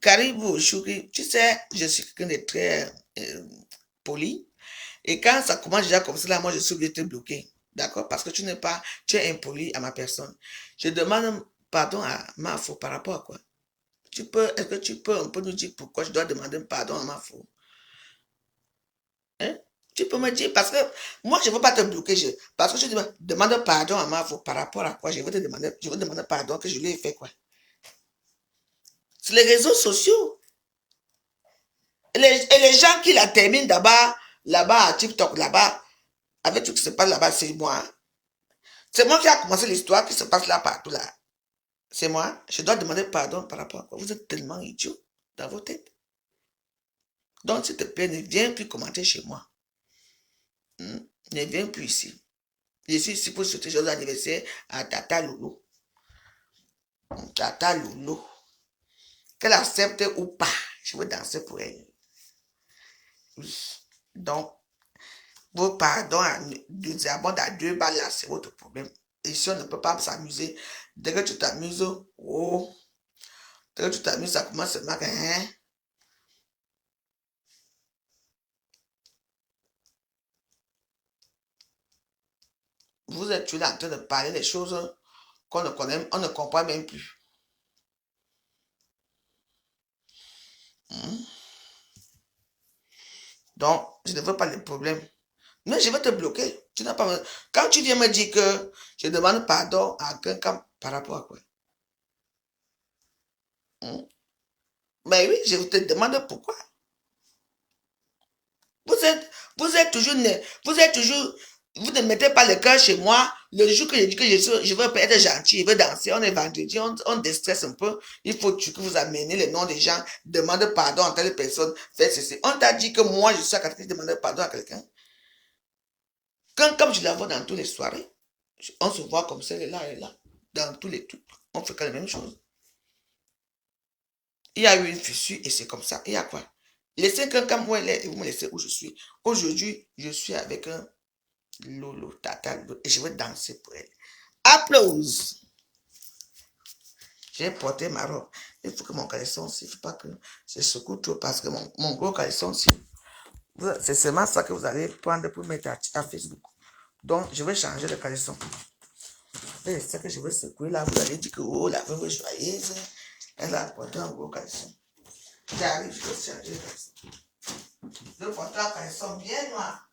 Speaker 1: Caribou, Choukri, tu sais, je suis quelqu'un de très poli. Et quand ça commence déjà comme ça, là, moi, je suis obligé de te bloquer. D'accord? Parce que tu es impoli à ma personne. Je demande pardon à ma faute par rapport à quoi? Est-ce que tu peux un peu nous dire pourquoi je dois demander pardon à ma faute? Hein? Tu peux me dire, parce que moi, je ne veux pas te bloquer. Parce que je demande pardon à ma faute par rapport à quoi? Je veux demander pardon que je lui ai fait quoi? C'est les réseaux sociaux. Et les gens qui la terminent là-bas à TikTok, là-bas, avec tout ce qui se passe là-bas, c'est moi. C'est moi qui a commencé l'histoire qui se passe là partout là. C'est moi. Je dois demander pardon par rapport à quoi. Vous êtes tellement idiot dans vos têtes. Donc, s'il te plaît, ne viens plus commenter chez moi. Ne viens plus ici. Je suis ici pour souhaiter joyeux anniversaire à Tata Loulou. Tata Loulou. Qu'elle accepte ou pas, je veux danser pour elle. Oui. Donc, vos pardons de diamant à 2 balles là, c'est votre problème. Et si on ne peut pas s'amuser, dès que tu t'amuses, oh, dès que tu t'amuses, ça commence à marquer, hein? Vous êtes là en train de parler des choses qu'on ne connaît, on ne comprend même plus. Donc, je ne veux pas de problème. Mais je vais te bloquer. Tu n'as pas... Quand tu viens me dire que je demande pardon à quelqu'un par rapport à quoi? Mais oui, je te demande pourquoi. Vous êtes toujours, vous ne mettez pas le cœur chez moi. Le jour que je dis que je veux être gentil, je veux danser, on est vendredi, on déstresse un peu. Il faut que vous amenez les noms des gens, demande pardon à telle personne, faites ceci. On t'a dit que moi, je suis à quelqu'un qui demande pardon à quelqu'un. Comme je la vois dans toutes les soirées, on se voit comme ça, elle est là, dans tous les trucs. On fait la même chose. Il y a eu une fissure et c'est comme ça. Il y a quoi? Laissez quelqu'un où elle est et vous me laissez où je suis. Aujourd'hui, je suis avec un Lolo, Tata Lolo, et je vais danser pour elle. Applause! J'ai porté ma robe. Il faut que mon caleçon aussi, il ne faut pas que je secoue trop parce que mon gros caleçon aussi, c'est seulement ça que vous allez prendre pour mettre à Facebook. Donc, je vais changer le caleçon. Et c'est ça que je vais secouer là. Vous allez dire que, oh, la veuve joyeuse, elle a porté un gros caleçon. J'arrive, je vais changer le caleçon. Je vais porter un caleçon bien noir.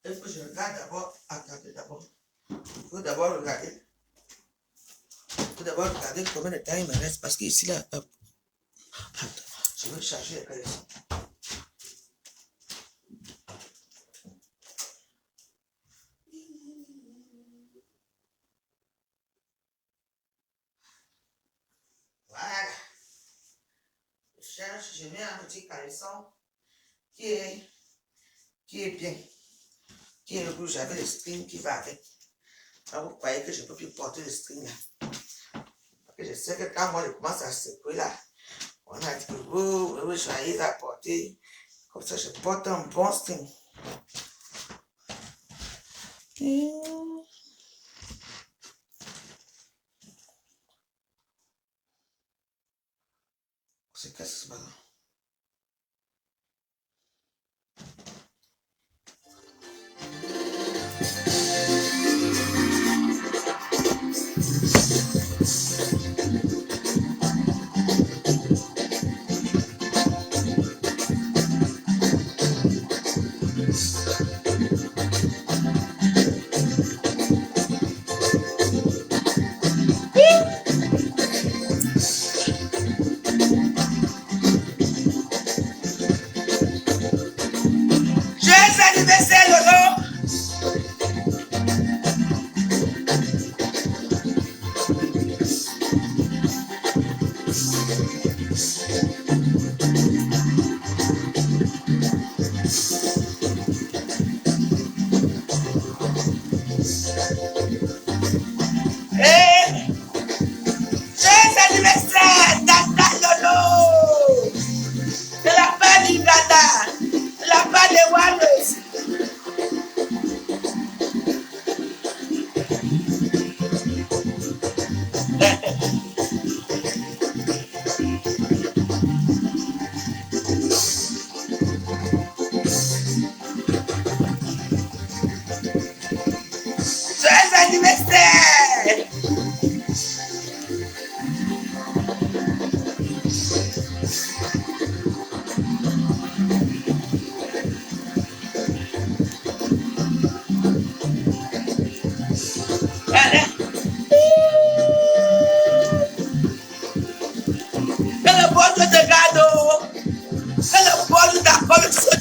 Speaker 1: Il faut que je regarde d'abord. Attendez d'abord. Il faut d'abord regarder. Il faut d'abord regarder combien de temps il me reste. Parce qu'ici, là, attends, je vais charger les caleçons. Voilà. Je cherche, je mets un petit caleçon qui est bien. Qui est rouge avec le string qui va avec. Alors, vous croyez que je ne peux plus porter le string là. Parce que je sais que quand moi je commence à secouer là, on a dit que oui, joyeuse à porter. Comme ça, je porte un bon string. C'est qu'est-ce que c'est maintenant?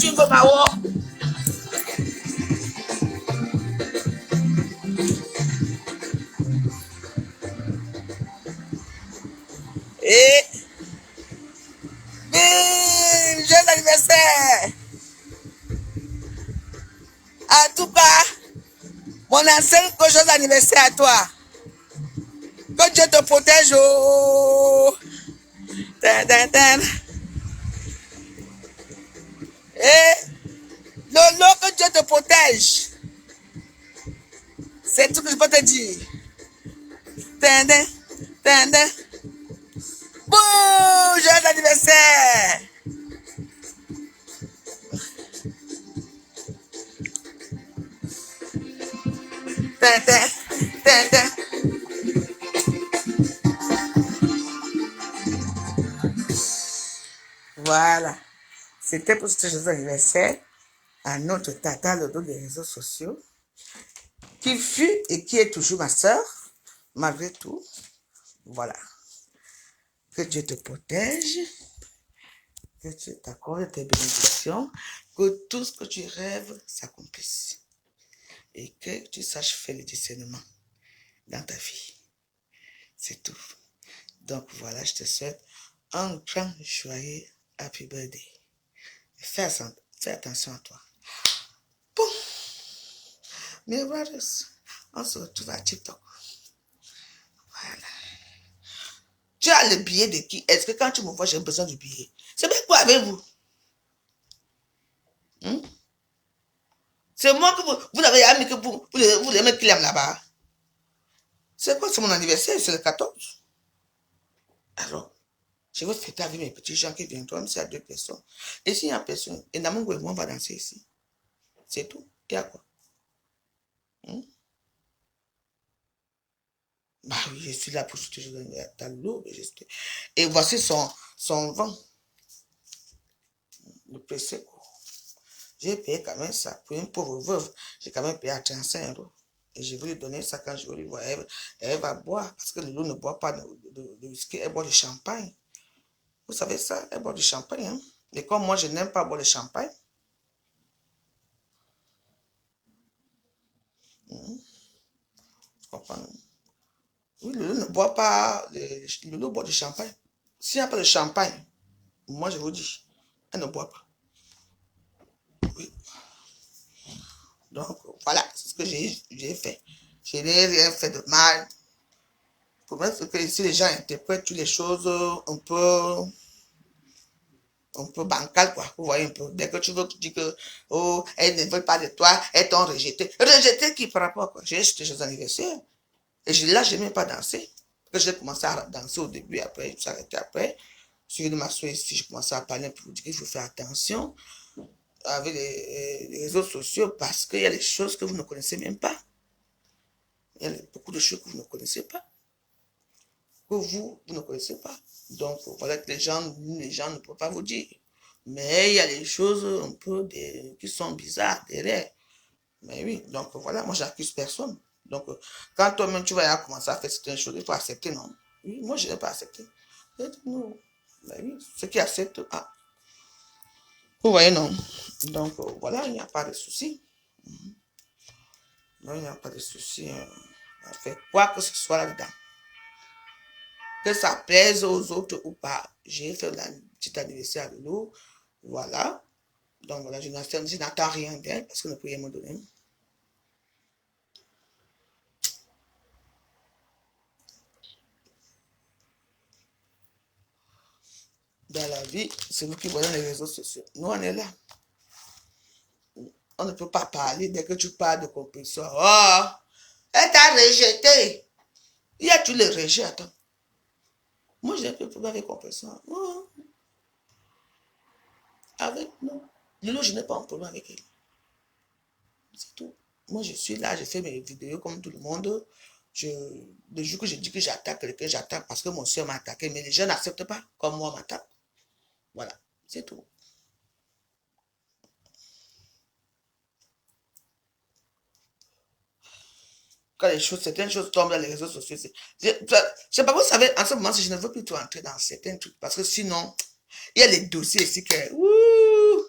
Speaker 1: tu veux, Mao? Et... joyeux anniversaire! En tout cas, mon ancien, joyeux anniversaire à toi. Que Dieu te protège. Oh. Et Lolo, que Dieu te protège. C'est tout ce que je peux te dire. Bon, joyeux anniversaire. Voilà. C'était pour ce joyeux anniversaire à notre tata Lolo des réseaux sociaux, qui fut et qui est toujours ma soeur, malgré tout. Voilà. Que Dieu te protège, que Dieu t'accorde tes bénédictions, que tout ce que tu rêves s'accomplisse et que tu saches faire le discernement dans ta vie. C'est tout. Donc voilà, je te souhaite un grand joyeux happy birthday. Fais attention à toi. Bon, mes brothers, on se retrouve à TikTok. Voilà. Tu as le billet de qui? Est-ce que quand tu me vois, j'ai besoin du billet? C'est bien quoi avec vous? C'est moi que vous avez ami que vous les mecs qui l'aiment là-bas. C'est quoi? C'est mon anniversaire, c'est le 14. Alors, je veux fêter avec mes petits gens qui viennent, même s'il y a 2 personnes. Et s'il y a personne, et Namungo et moi, on va danser ici. C'est tout. Il y a quoi? Bah oui, je suis là pour soutenir ta l'eau. Et voici son vent. Le PC. J'ai payé quand même ça. Pour une pauvre veuve, j'ai quand même payé à 35 €. Et je vais lui donner ça quand je vais lui voir. Elle va boire. Parce que le loup ne boit pas de whisky, elle boit du champagne. Vous savez ça? Elle boit du champagne. Hein? Et comme moi, je n'aime pas boire le champagne. Tu comprends? Oui, le loup ne boit pas. Le loup boit du champagne. S'il n'y a pas de champagne, moi je vous dis, elle ne boit pas. Oui. Donc, voilà, c'est ce que j'ai fait. Je n'ai rien fait de mal. Le problème, c'est que ici, les gens interprètent toutes les choses un peu bancal, quoi. Vous voyez un peu. Dès que tu veux dire que, oh, elles ne veulent pas de toi, elles t'ont rejeté. Rejeté qui par rapport, quoi. J'ai acheté chez anniversaire. Et là, je n'ai même pas dansé. Parce que j'ai commencé à danser au début, après, je me suis arrêté après. Je suis de m'asseoir ici, je commençais à parler pour vous dire qu'il faut faire attention avec les réseaux sociaux parce qu'il y a des choses que vous ne connaissez même pas. Il y a beaucoup de choses que vous ne connaissez pas. Que vous ne connaissez pas. Donc, voilà que les gens ne peuvent pas vous dire. Mais il y a des choses un peu qui sont bizarres derrière. Mais oui, donc voilà, moi j'accuse personne. Donc, quand toi-même tu vas commencer à faire certaines choses, il faut accepter, non? Oui, moi je n'ai pas accepté. Non. Mais oui, ceux qui acceptent, ah. Vous voyez, non? Donc, voilà, il n'y a pas de souci. Non, il n'y a pas de souci à faire quoi que ce soit là-dedans. Que ça plaise aux autres ou pas. J'ai fait la petite anniversaire de l'eau. Voilà. Donc voilà, je n'attends rien d'elle parce que ne peut rien me donner. Dans la vie, c'est vous qui voyez les réseaux sociaux. Nous, on est là. On ne peut pas parler dès que tu parles de compétition. Oh, elle t'a rejeté. Il y a tous les rejets, attends. Moi, j'ai un peu de problème avec compétition. Oh. Avec, non. Lilo, je n'ai pas un problème avec elle. C'est tout. Moi, je suis là, je fais mes vidéos comme tout le monde. Le jour que je dis que j'attaque quelqu'un, j'attaque parce que mon soeur m'a attaqué. Mais les gens n'acceptent pas comme moi m'attaque. Voilà, c'est tout. Quand certaines choses tombent dans les réseaux sociaux, je sais pas, vous savez, en ce moment, je ne veux plus tout entrer dans certains trucs. Parce que sinon, il y a les dossiers ici que... Ouh,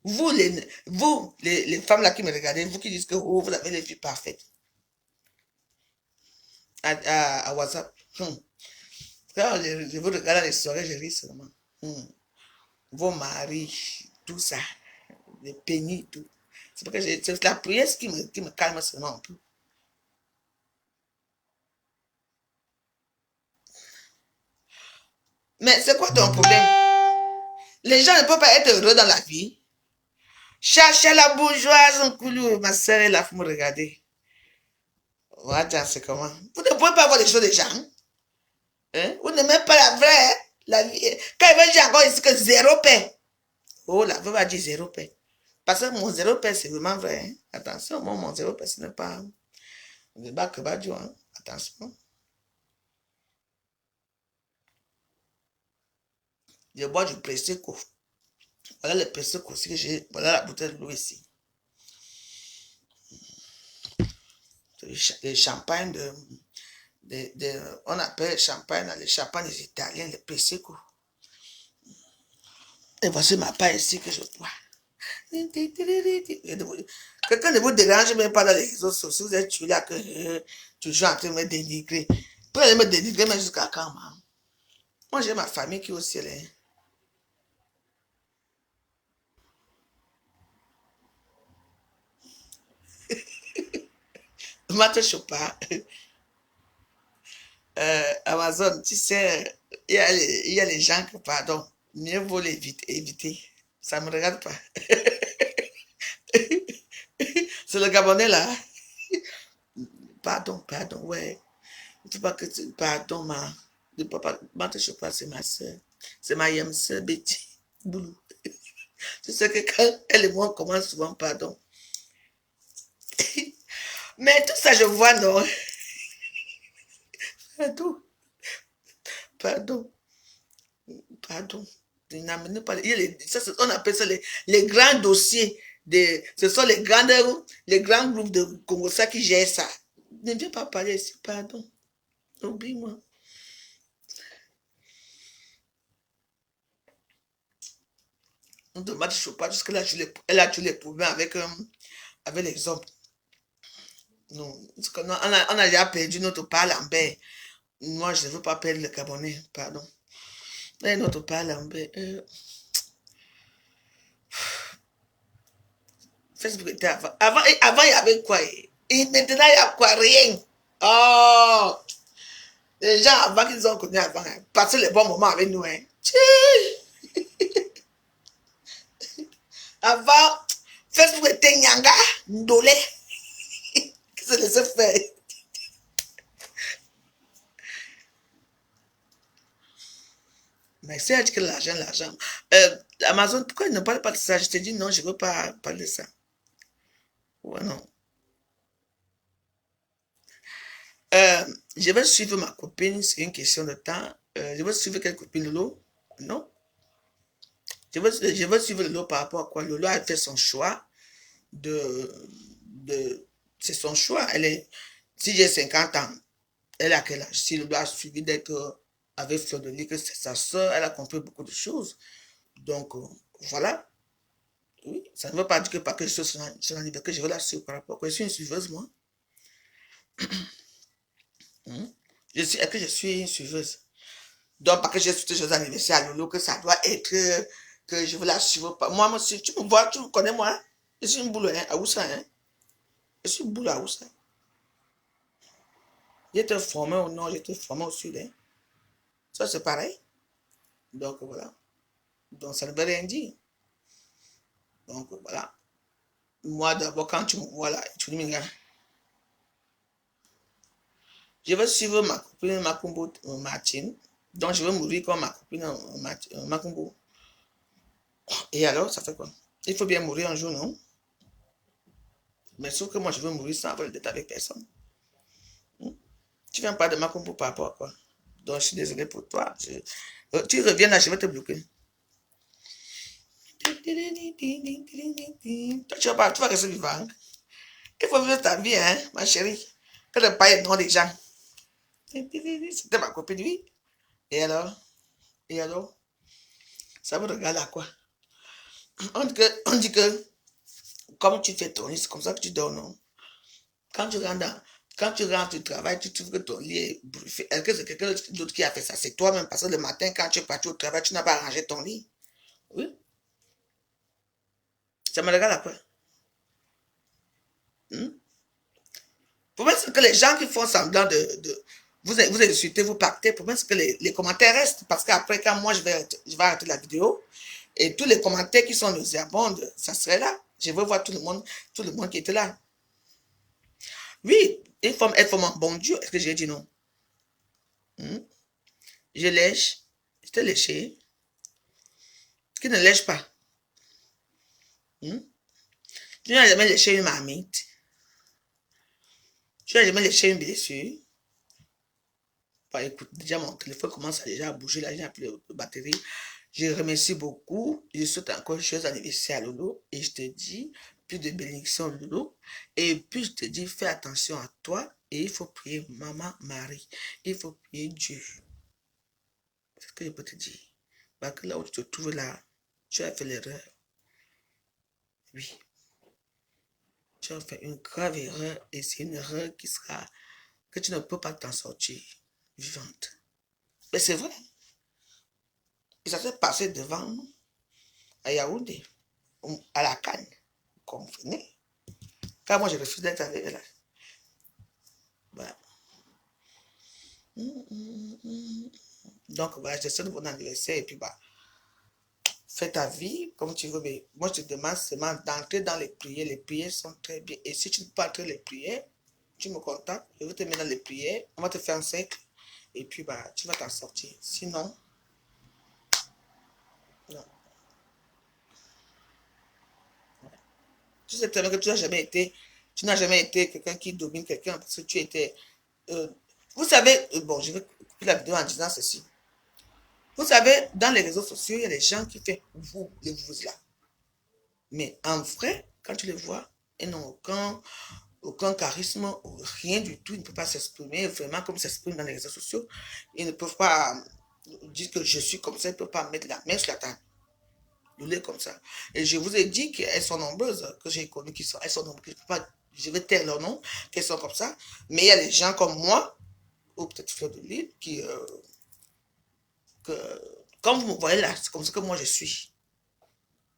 Speaker 1: les femmes là qui me regardez, vous qui dites que oh, vous avez les filles parfaites à WhatsApp. Quand je vous regarde les soirées, je ris seulement. Vos maris, tout ça, les pénis, tout. C'est parce que c'est la prière qui me calme seulement un peu. Mais c'est quoi ton problème? Les gens ne peuvent pas être heureux dans la vie. Cherchez la bourgeoise en coulou, ma soeur est là, vous me regardez. Voilà, c'est comment. Vous ne pouvez pas voir les choses des gens. Hein? Vous n'aimez pas la vraie, hein? La vie. Quand il va dire encore ici que zéro paix. Oh, la veuve va dire zéro paix. Parce que mon zéro paix, c'est vraiment vrai. Hein? Attention, moi, mon zéro paix, ce n'est pas le bac que va dire. Hein? Attention. Je bois du Prosecco. Voilà le Prosecco aussi que j'ai. Voilà la bouteille de l'eau ici. Le champagne on appelle champagne, les champagnes des Italiens, le Prosecco. Et voici ma paille ici que je bois. Quelqu'un ne vous dérange même pas dans les réseaux sociaux. Vous êtes là que toujours en train de me dénigrer. Vous allez me dénigrer mais jusqu'à quand, man? Moi, j'ai ma famille qui est au ciel. Hein. Mate Chopa, Amazon, tu sais, il y a les gens que, pardon, mieux vaut éviter. Ça ne me regarde pas. C'est le Gabonais là. Pardon, ouais. Il ne faut pas que tu. Pardon, Mate Chopa, c'est ma soeur. C'est ma yam soeur Betty Boulou. Tu sais que quand elle et moi on commence souvent, pardon. Mais tout ça, je vois, non. Pardon, pardon, pardon. N'amenez pas on appelle ça les grands dossiers. Ce sont les grands groupes de Congolais qui gèrent ça. Ne viens pas parler ici, pardon. Oublie-moi. On demande de Chopin jusqu'à là, elle a tous les problèmes avec les hommes. Non, on a déjà perdu notre part Lambert. Moi, je ne veux pas perdre le Gabonais, pardon. Et notre part Lambert. Facebook était avant. Avant, il y avait quoi? Et maintenant, il y a quoi? Rien. Oh! Les gens avant qu'ils ont connu avant, hein, passer les bons moments avec nous. Hein. Avant, Facebook était Nyanga, Ndolé. Qui se laissait faire. Mais c'est que l'argent. Amazon, pourquoi ils ne parlent pas de ça? Je te dis non, je ne veux pas parler de ça. Ouais, non. Je vais suivre ma copine, c'est une question de temps. Je vais suivre quelle copine, Lolo? Non. Je vais suivre Lolo par rapport à quoi? Lolo a fait son choix c'est son choix. Si j'ai 50 ans, elle a quel âge? Si Lolo a suivi d'être avec Fleur de Lis, que c'est sa soeur, elle a compris beaucoup de choses. Donc, voilà. Oui, ça ne veut pas dire que parce que je suis son anniversaire, que je vais la suivre par rapport à quoi. Je suis une suiveuse, moi. Est-ce que je suis une suiveuse? Donc, parce que j'ai suivi ses anniversaires à Lolo, que ça doit être que je veux la suivre. Moi, si tu me vois, tu me connais, moi. Je suis une boule hein, à Oussa. Hein. Je suis une boule à Oussa. J'étais formé au nord, j'étais formé au sud. Hein. Ça, c'est pareil. Donc, voilà. Donc, ça ne veut rien dire. Donc, voilà. Moi, d'abord, quand tu me vois là, tu me dis, je vais suivre ma copine Makumbo Martine. Donc, je vais mourir comme ma copine Makumbo. Et alors, ça fait quoi? Il faut bien mourir un jour, non? Mais sauf que moi, je veux mourir sans avoir d'être avec personne. Tu viens pas de Makumbo par rapport à quoi? Donc, je suis désolé pour toi. Tu reviens là, je vais te bloquer. Toi, tu vas rester vivant. Il faut vivre ta vie, hein, ma chérie. Que ne pas être non des gens. C'était ma copine, oui. Et alors? Et alors? Ça me regarde à quoi? On dit que comme tu fais ton lit, c'est comme ça que tu dors, non? Quand tu rentres quand tu rentres du travail, tu trouves que ton lit est bouffé. Est-ce que c'est quelqu'un d'autre qui a fait ça? C'est toi-même, parce que le matin, quand tu es parti au travail, tu n'as pas rangé ton lit. Oui, ça me regarde après. Hmm? Pour moi, c'est que les gens qui font semblant vous insultez, vous pactez, pour moi, c'est que les commentaires restent. Parce qu'après, quand moi, je vais arrêter la vidéo, et tous les commentaires qui sont nauséabonds, ça serait là. Je veux voir tout le monde qui était là. Oui, une femme, elle forme un bon Dieu. Est-ce que j'ai dit non? Hmm? Je lèche. Je t'ai léché. Qui ne lèche pas? Hmm? Tu n'as jamais léché une marmite. Tu n'as jamais léché une blessure. Bah, écoute, déjà mon téléphone commence déjà à bouger. Là, j'ai plus de batterie. Je remercie beaucoup. Je souhaite encore un joyeux anniversaire à Lolo. Et je te dis, plus de bénédictions, Lolo. Et puis, je te dis, fais attention à toi. Et il faut prier Maman Marie. Il faut prier Dieu. C'est ce que je peux te dire. Parce que là où tu te trouves là, tu as fait l'erreur. Oui. Tu as fait une grave erreur. Et c'est une erreur qui sera, que tu ne peux pas t'en sortir vivante. Mais c'est vrai. Et ça s'est passé devant nous, à Yaoundé, à la Cannes. Vous comprenez? Quand moi, je refuse d'être avec elle. Voilà. Donc, voilà, je te souhaite bon anniversaire et puis, bah, fais ta vie comme tu veux. Mais moi, je te demande seulement d'entrer dans les prières. Les prières sont très bien. Et si tu ne peux pas entrer les prières, tu me contactes. Je vais te mettre dans les prières. On va te faire un cercle. Et puis, bah, tu vas t'en sortir. Sinon, non. Tu sais très bien que tu n'as jamais été quelqu'un qui domine quelqu'un parce que tu étais. euh, vous savez, bon, je vais couper la vidéo en disant ceci. Vous savez, dans les réseaux sociaux, il y a des gens qui font vous, les vous là. Mais en vrai, quand tu les vois, ils n'ont aucun charisme, rien du tout. Ils ne peuvent pas s'exprimer vraiment comme ils s'expriment dans les réseaux sociaux. Ils ne peuvent pas dire que je suis comme ça, ils ne peuvent pas mettre la main sur la table. Comme ça. Et je vous ai dit qu'elles sont nombreuses, que j'ai connues qui sont, elles sont nombreuses. Je vais taire leur nom, qu'elles sont comme ça. Mais il y a des gens comme moi, ou peut-être Fleur de Lille, que, quand vous me voyez là, c'est comme ça que moi je suis.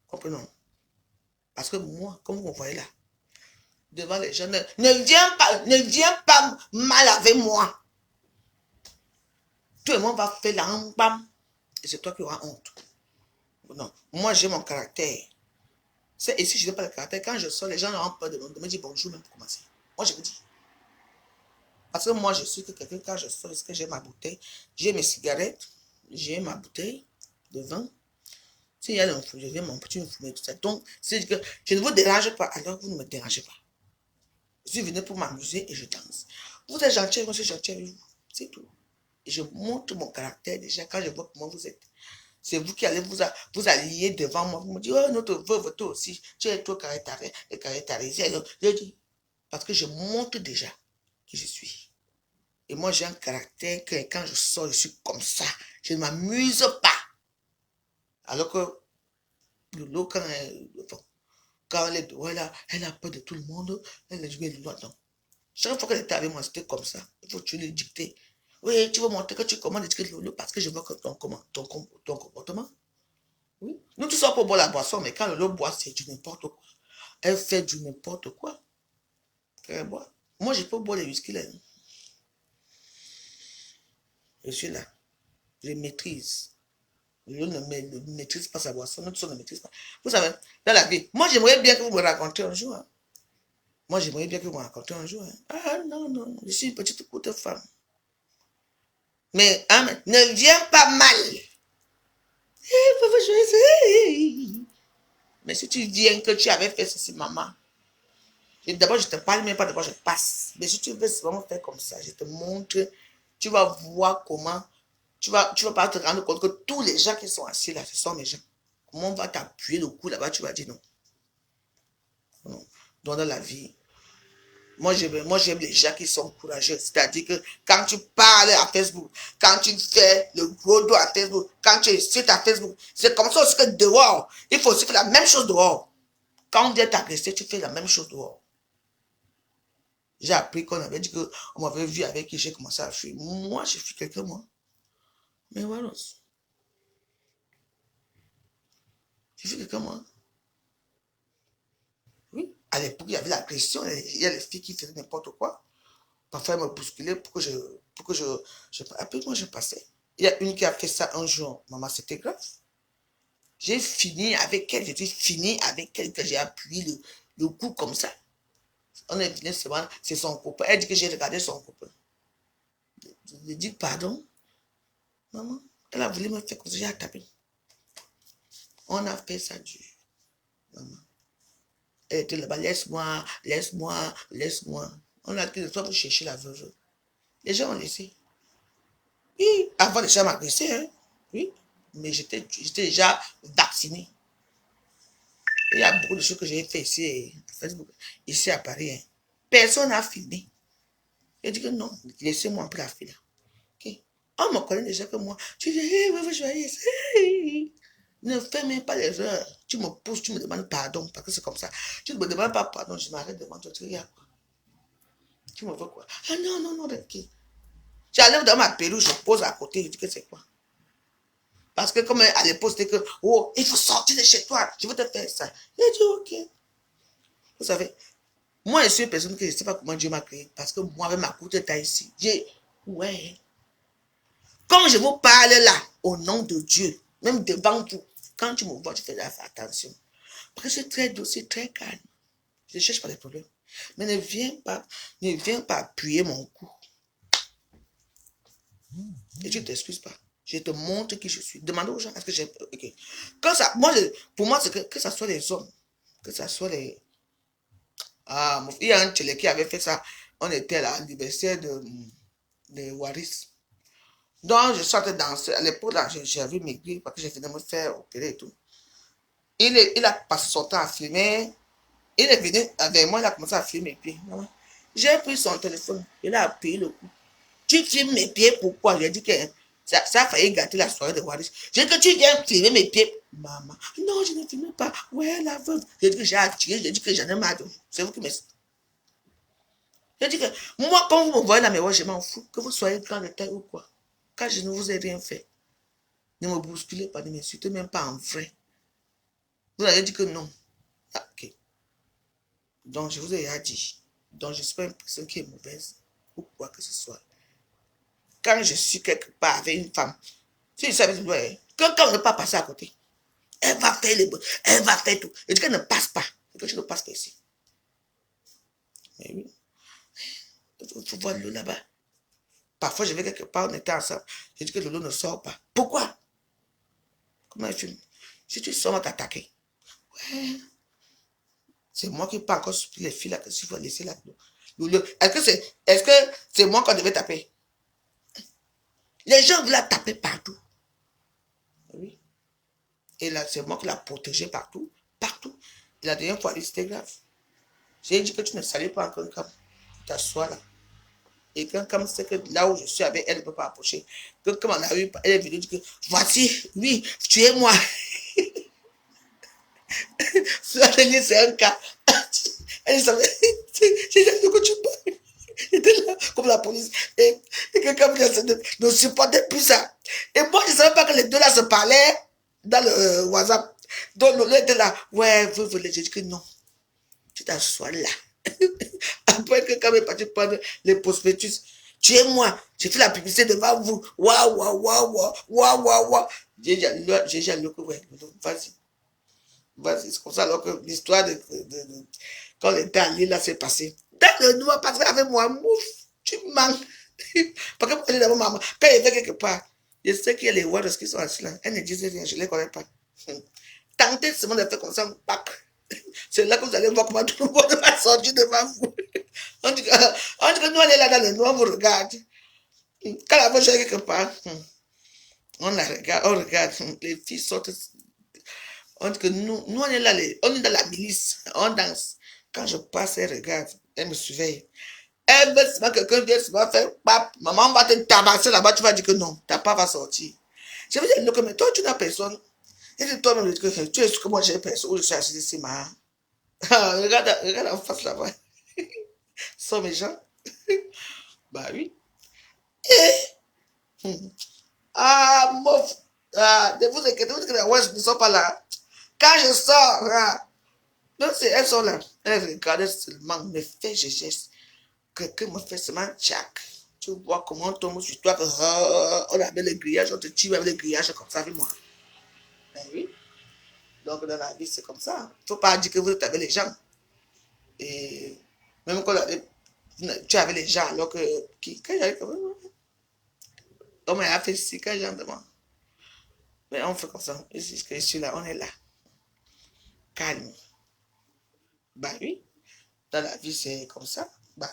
Speaker 1: Comprenons. Parce que moi, comme vous me voyez là, devant les gens, ne viens pas mal avec moi. Tout le monde va faire la bam. Et c'est toi qui auras honte. Non, moi j'ai mon caractère. Et si je n'ai pas le caractère, quand je sors, les gens n'auront pas de me dire bonjour même pour commencer. Moi, je vous dis. Parce que moi, je suis que quelqu'un, quand je sors, est-ce que j'ai ma bouteille, j'ai mes cigarettes, j'ai ma bouteille de vin. S'il y a un fou, je viens mon petit me fumer, tout ça. Donc, c'est que je ne vous dérange pas, alors vous ne me dérangez pas. Je suis venu pour m'amuser et je danse. Vous êtes gentil, moi je suis gentil avec vous. C'est tout. Et je montre mon caractère déjà quand je vois comment vous êtes. C'est vous qui allez vous allier devant moi. Vous me dites, oh, notre veuve, toi aussi, tu es trop caractérisé. Je dis, parce que je montre déjà qui je suis. Et moi, j'ai un caractère que quand je sors, je suis comme ça. Je ne m'amuse pas. Alors que Lolo, quand elle est dehors, elle a peur de tout le monde. Elle a joué le doigt. Non. Chaque fois qu'elle était avec moi, c'était comme ça. Il faut que tu lui dicter. Oui, tu vas montrer que tu commandes des Lolo parce que je vois que ton comportement. Oui. Nous tous sommes pour boire la boisson, mais quand Lolo boit, c'est du n'importe quoi. Elle fait du n'importe quoi. Elle boit. Moi, je peux boire les whisky là. Je suis là. Je maîtrise. Lolo ne maîtrise pas sa boisson. Nous tous ne maîtrise pas. Vous savez, dans la vie, moi, j'aimerais bien que vous me racontiez un jour. Hein. Moi, j'aimerais bien que vous me racontiez un jour. Hein. Ah non, non, je suis une petite courte femme. Mais hein, ne viens pas mal. Mais si tu viens que tu avais fait ceci, maman, d'abord je te parle, mais pas d'abord je passe. Mais si tu veux vraiment faire comme ça, je te montre, tu vas voir comment, tu vas pas te rendre compte que tous les gens qui sont assis là, ce sont mes gens. Comment on va t'appuyer le cou là-bas, tu vas dire non. Non. Donc dans la vie, Moi, j'aime les gens qui sont courageux. C'est-à-dire que quand tu parles à Facebook, quand tu fais le gros dos à Facebook, quand tu insultes à Facebook, c'est comme ça aussi que dehors, il faut aussi faire la même chose dehors. Quand on vient t'agresser, tu fais la même chose dehors. J'ai appris qu'on avait dit qu'on m'avait vu avec qui j'ai commencé à fuir. Moi, j'ai fui quelques mois. Mais voilà. J'ai fui quelques mois. Oui. À l'époque, il y avait l'agression. Il y a les filles qui faisaient n'importe quoi. Parfois, elles me bousculaient pour que après, moi, je passais. Il y a une qui a fait ça un jour. Maman, c'était grave. J'ai fini avec elle. J'ai fini avec elle. Que j'ai appuyé le cou comme ça. On est venu, c'est son copain. Elle dit que j'ai regardé son copain. Je lui ai dit pardon. Maman, elle a voulu me faire comme ça. J'ai tapé. On a fait ça dur. Maman. Elle était là-bas. Laisse-moi, laisse-moi, laisse-moi. On a dit, toi, vous cherchez la veuve. Les gens ont laissé. Oui, avant les gens m'agresser, hein. Oui, mais j'étais déjà vacciné. Il y a beaucoup de choses que j'ai fait ici, Facebook, ici à Paris. Hein. Personne n'a filmé. J'ai dit que non, laissez-moi un peu la fille. Okay. On me connaît déjà que moi. Tu dis, hey, oui, joyeuse. Hey. Ne fais même pas les erreurs. Tu me pousses, tu me demandes pardon, parce que c'est comme ça. Tu ne me demandes pas pardon, je m'arrête devant toi. Tu regardes quoi? Tu me veux quoi? Ah non, non, non, ok. J'arrive dans ma pelouse, je pose à côté, je dis que c'est quoi? Parce que comme à l'époque, c'était que, oh, il faut sortir de chez toi, je veux te faire ça. J'ai dit, ok. Vous savez, moi, je suis une personne que je ne sais pas comment Dieu m'a créé. Parce que moi, avec ma courte taille ici, ouais. Comme je vous parle là, au nom de Dieu, même devant vous, quand tu me vois, tu fais attention. Parce que c'est très doux, c'est très calme. Je ne cherche pas les problèmes. Mais ne viens pas appuyer mon cou. Et tu ne t'excuses pas. Je te montre qui je suis. Demande aux gens, est-ce que j'ai... Ok. Quand ça, pour moi, c'est que ça soit les hommes, que ça soit les... Ah, il y a un télé qui avait fait ça. On était à l'anniversaire de Waris. Donc, je sortais danser. À l'époque, là, j'avais maigri parce que je venais me faire opérer et tout. Il a passé son temps à filmer. Il est venu avec moi, il a commencé à filmer mes pieds. J'ai pris son téléphone. Il a appuyé le coup. Tu filmes mes pieds, pourquoi? J'ai dit que ça a failli gâter la soirée de Waris. J'ai dit que tu viens filmer mes pieds. Maman, non, je ne filme pas. Ouais, la veuve. J'ai dit que j'ai attiré, j'ai dit que j'en ai marre. C'est vous qui me... J'ai dit que moi, quand vous me voyez là, mais je m'en fous. Que vous soyez grand de taille ou quoi. Quand je ne vous ai rien fait, ne me bousculez pas, ne m'insultez même pas en vrai. Vous avez dit que non. Ah, ok. Donc, je vous ai déjà dit. Donc, je ne suis pas une personne qui est mauvaise ou quoi que ce soit. Quand je suis quelque part avec une femme, si je savais que quand on ne pas passer à côté, elle va faire les bouts, elle va faire tout. Et qu'elle ne passe pas. Et que tu ne passes pas ici. Mais oui. Il faut voir l'eau là-bas. Parfois, je vais quelque part, on était ensemble. Je dis que l'eau ne sort pas. Pourquoi? Comment elle filme? Si tu sors, on va t'attaquer. Ouais. C'est moi qui n'ai pas encore suppli les filles là que s'il faut laisser là. Est-ce que c'est moi qu'on devait taper? Les gens veulent la taper partout. Oui. Et là, c'est moi qui l'a protégée partout. Partout. Et la dernière fois, c'était grave. J'ai dit que tu ne salues pas encore comme tu t'assois là. Et quand c'est que là où je suis avec elle, elle ne peut pas approcher. Que comme on a eu, elle est venue dire que voici, oui, tu es moi. C'est un cas. Elle savait, j'ai dit que tu parles. J'étais là, comme la police. Et quelqu'un ne supportait plus ça. Et moi, je ne savais pas que les deux là se parlaient dans le WhatsApp. Donc, l'autre était là, ouais, vous voulez, j'ai dit que non. Tu t'assois là. Après que quand est parti prendre les prospectus, tu es moi, j'ai fait la publicité devant vous. Waouh, waouh, waouh, waouh, waouh, waouh. J'ai dit à l'autre, ouais, vas-y. Vas-y, c'est comme ça alors que l'histoire quand on était à Lille, là, s'est passé. Dans le noir, parce qu'avec moi, mouf, tu manques. Parce que moi, j'ai d'abord maman, quand elle était quelque part, je sais qu'il y a les Warriors qui sont assis là, elle ne disait rien, je ne les connais pas. Tentez seulement de faire comme ça, pack. C'est là que vous allez voir comment tout le monde va sortir devant vous. On dit que nous, on est là dans le noir, on vous regarde. Quand la voiture est quelque part, on la regarde, on regarde, les filles sortent. On dit que nous on est là, on est dans la milice, on danse. Quand je passe, elle regarde. Elle me surveille. Elle veut seulement quelqu'un vienne seulement faire pap, maman va te tabasser là-bas, tu vas dire que non, ta part va sortir. Je vais dire, mais toi, tu n'as personne. Et c'est toi-même, tu es sûr que moi, j'ai personne, où je suis assis ici, ma. Regarde en face là-bas. Ce sont mes gens. Bah oui. Ah, mof. Ah, ne vous inquiétez pas que les West ne sont pas là. Quand je sors, ah, donc elles sont là. Elles regardent seulement, me fait, je geste. Quelqu'un me fait seulement tchac. Tu vois comment on tombe sur toi, que, on a les grillages, on te tue avec les grillages comme ça avec moi. Ben oui. Donc dans la vie, c'est comme ça. Il ne faut pas dire que vous êtes avec les gens. Et même quand tu es avec les gens, alors que quand j'arrive, on m'a fait ci, quand j'en demande. Mais on fait comme ça. Ici, je suis là, on est là. Calme. Bah oui. Dans la vie, c'est comme ça. Bah,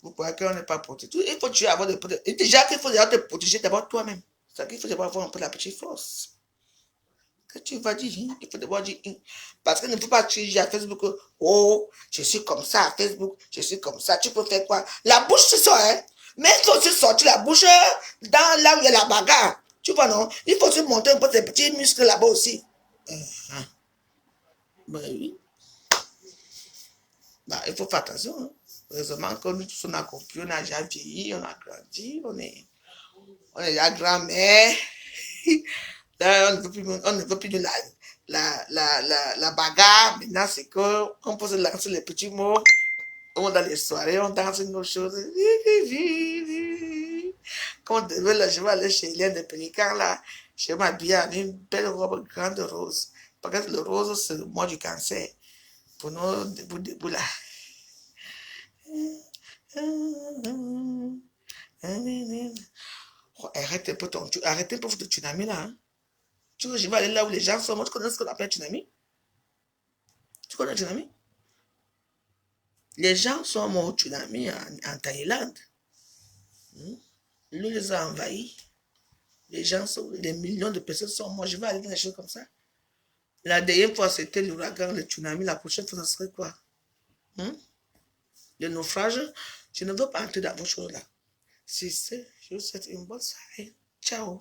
Speaker 1: vous croyez qu'on n'est pas protégé. Il faut déjà avoir et déjà qu'il faut déjà te protéger d'abord toi-même. C'est qu'il faut d'abord avoir un peu la petite force. Que tu vas dire, il faut d'abord dire, parce qu'il ne faut pas crier à Facebook, oh, je suis comme ça à Facebook, je suis comme ça, tu peux faire quoi? La bouche, c'est ça, hein? Mais il faut aussi sortir la bouche dans là où il y a la bagarre. Tu vois, non? Il faut aussi monter un peu tes petits muscles là-bas aussi. Ben oui. Bah, il faut faire attention. Hein. Heureusement que nous tous on a compris, on a déjà vieilli, on a grandi, on est déjà grand-mère. Là, on ne veut plus de la bagarre. Maintenant, c'est qu'on peut se lancer les petits mots. On va dans les soirées, on danse nos choses. Quand je vais aller chez Hélène de Pélican, là, je vais m'habiller avec une belle robe grande rose. Parce que le rose, c'est le mois du cancer. Pour nous, debout là. Oh, arrête un peu arrête un peu votre tsunami là. Hein. Tu veux, je vais aller là où les gens sont. Moi, tu connais ce qu'on appelle tsunami? Tu connais le tsunami? Les gens sont morts au tsunami en Thaïlande. L'eau les a envahis. Les gens sont, des millions de personnes sont mortes. Je vais aller dans des choses comme ça. La dernière fois, c'était l'ouragan, le tsunami. La prochaine fois, ce serait quoi? Le naufrage. Je ne veux pas entrer dans vos choses là. Si c'est, je vous souhaite une bonne soirée. Ciao.